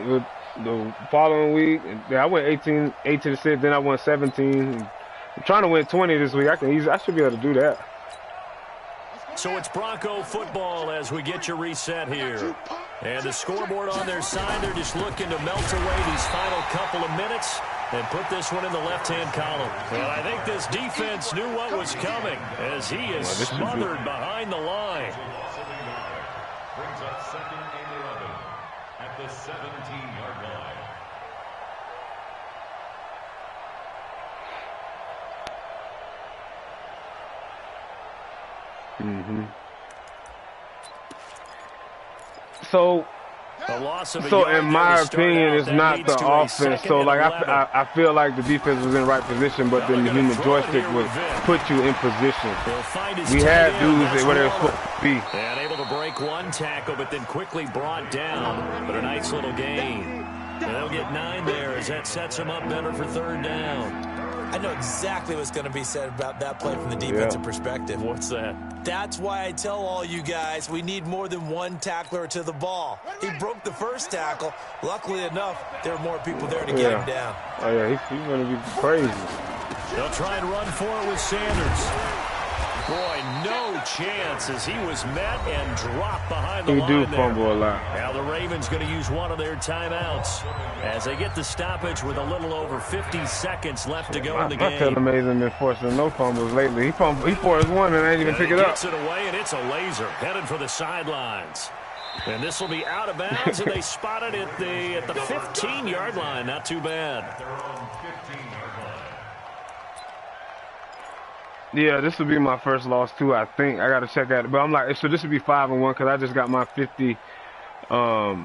with the following week. And I went 18-6. Then I won 17. I'm trying to win 20 this week. I should be able to do that. So it's Bronco football as we get you reset here. And the scoreboard on their side, they're just looking to melt away these final couple of minutes and put this one in the left-hand column. And I think this defense knew what was coming as he is smothered behind the line. Brings up 2nd and 11 at the 17-yard line. So in my opinion, it's not the offense. So like I feel like the defense was in the right position, but then the human joystick would put you in position. We had dudes where they were supposed to be. And able to break one tackle, but then quickly brought down. But a nice little gain. And they'll get 9 there as that sets them up better for 3rd down. I know exactly what's going to be said about that play from the defensive perspective. What's that? That's why I tell all you guys we need more than one tackler to the ball. He broke the first tackle. Luckily enough, there were more people there to get him down. Oh, yeah, he's going to be crazy. They'll try and run for it with Sanders. Boy, no chance as he was met and dropped behind the line there. He do fumble a lot. Now the Ravens going to use one of their timeouts as they get the stoppage with a little over 50 seconds left to go in the game. I feel amazing been forcing no fumbles lately. He forced one and ain't even pick it up. Gets it away and it's a laser headed for the sidelines. And this will be out of bounds and they spot it at the 15-yard line. Not too bad. Yeah, this will be my first loss too, I think. I got to check out. But I'm like, so this would be 5-1 because I just got my 50. I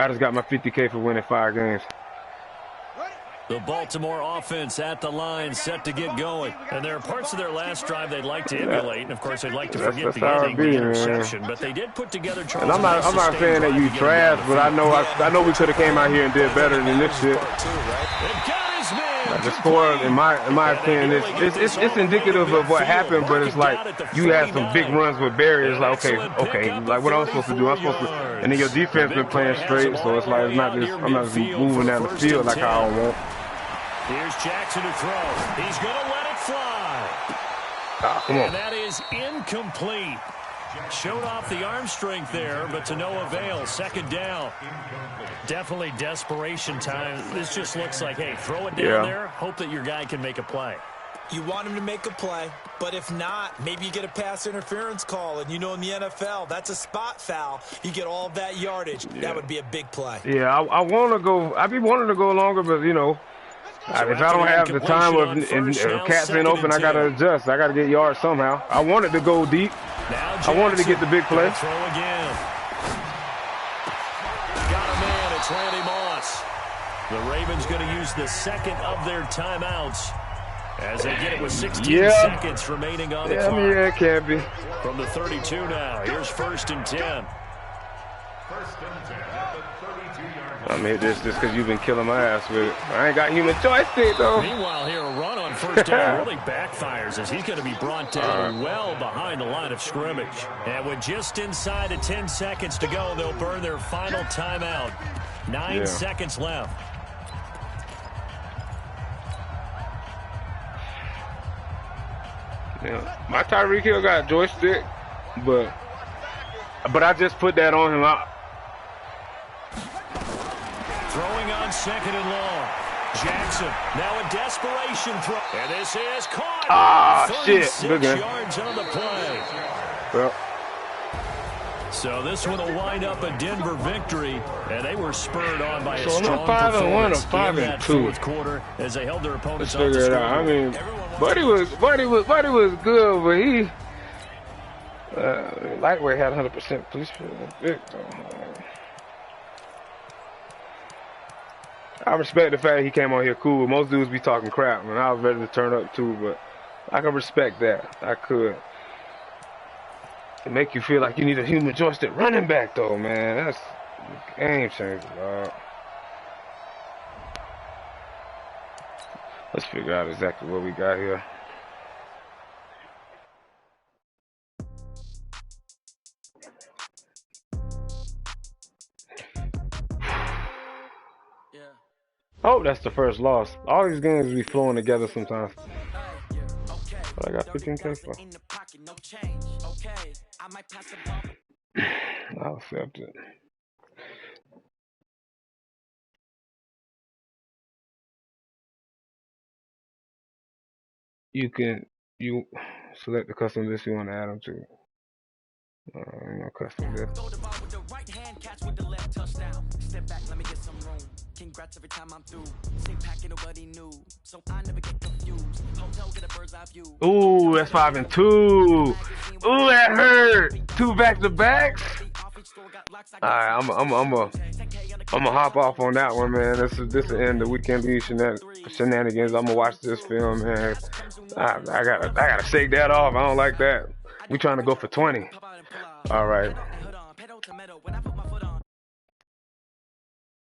just got my 50K for winning 5 games. The Baltimore offense at the line, set to get going. And there are parts of their last drive they'd like to emulate, and of course they'd like to forget the ending, the interception. But they did put together Charles. And I'm not saying that you trash, but I know we could have came out here and did better than this shit. The score, in my opinion, it's indicative of what happened, but it's like you had some big runs with barriers. Like okay, like what I'm supposed to do, and then your defense been playing straight, so it's like I'm not just moving down the field like how I want. Here's Jackson to throw. He's going to let it fly. Come on. And that is incomplete. Showed off the arm strength there, but to no avail. 2nd down. Definitely desperation time. This just looks like, hey, throw it down there. Hope that your guy can make a play. You want him to make a play, but if not, maybe you get a pass interference call. And you know in the NFL, that's a spot foul. You get all of that yardage. That would be a big play. Yeah, I want to go. I be wanting to go longer, but, you know, if I don't have the time and cats ain't open, I got to adjust. I got to get yards somehow. I wanted to go deep. I wanted to get the big play. Throw again. Got a man. It's Randy Moss. The Ravens going to use the 2nd of their timeouts as they get it with 16 seconds remaining on the clock. Yeah, it can be. From the 32 now. Here's 1st and 10. 1st and 10 at the 32-yard line. I mean, this just because you've been killing my ass with it. I ain't got human joystick, though. Meanwhile, here, a run on 1st down really backfires as he's going to be brought down well behind the line of scrimmage. And with just inside of 10 seconds to go, they'll burn their final timeout. 9 seconds left. Yeah. My Tyreek Hill got a joystick, but I just put that on him. Throwing on 2nd and long. Jackson, now a desperation throw. And this is caught. 36 yards on the play. Well. So this one will wind up a Denver victory, and they were spurred on by a strong 5-1 or performance 5-2 in that 4th quarter as they held their opponents on the score. I mean, Buddy was good, but he lightweight had 100% police. I respect the fact that he came on here cool. Most dudes be talking crap, and I was ready to turn up too, but I can respect that. I could. It make you feel like you need a human joystick running back, though, man. That's game changer, dog. Let's figure out exactly what we got here. Oh, that's the first loss. All these games be flowing together sometimes. But I got 15K for. I'll accept it. You select the custom list you want to add them to. Custom list. Congrats every time I'm through. Same packing, nobody knew. So I never get confused. Hotel get a bird's eye view. Ooh, that's 5 and 2. Ooh, that hurt. 2 back-to-backs. Alright, I'm a hop off on that one, man. This is the end of Weekend League Shenanigans. I'm gonna watch this film, man. I gotta shake that off. I don't like that. We trying to go for 20. All right.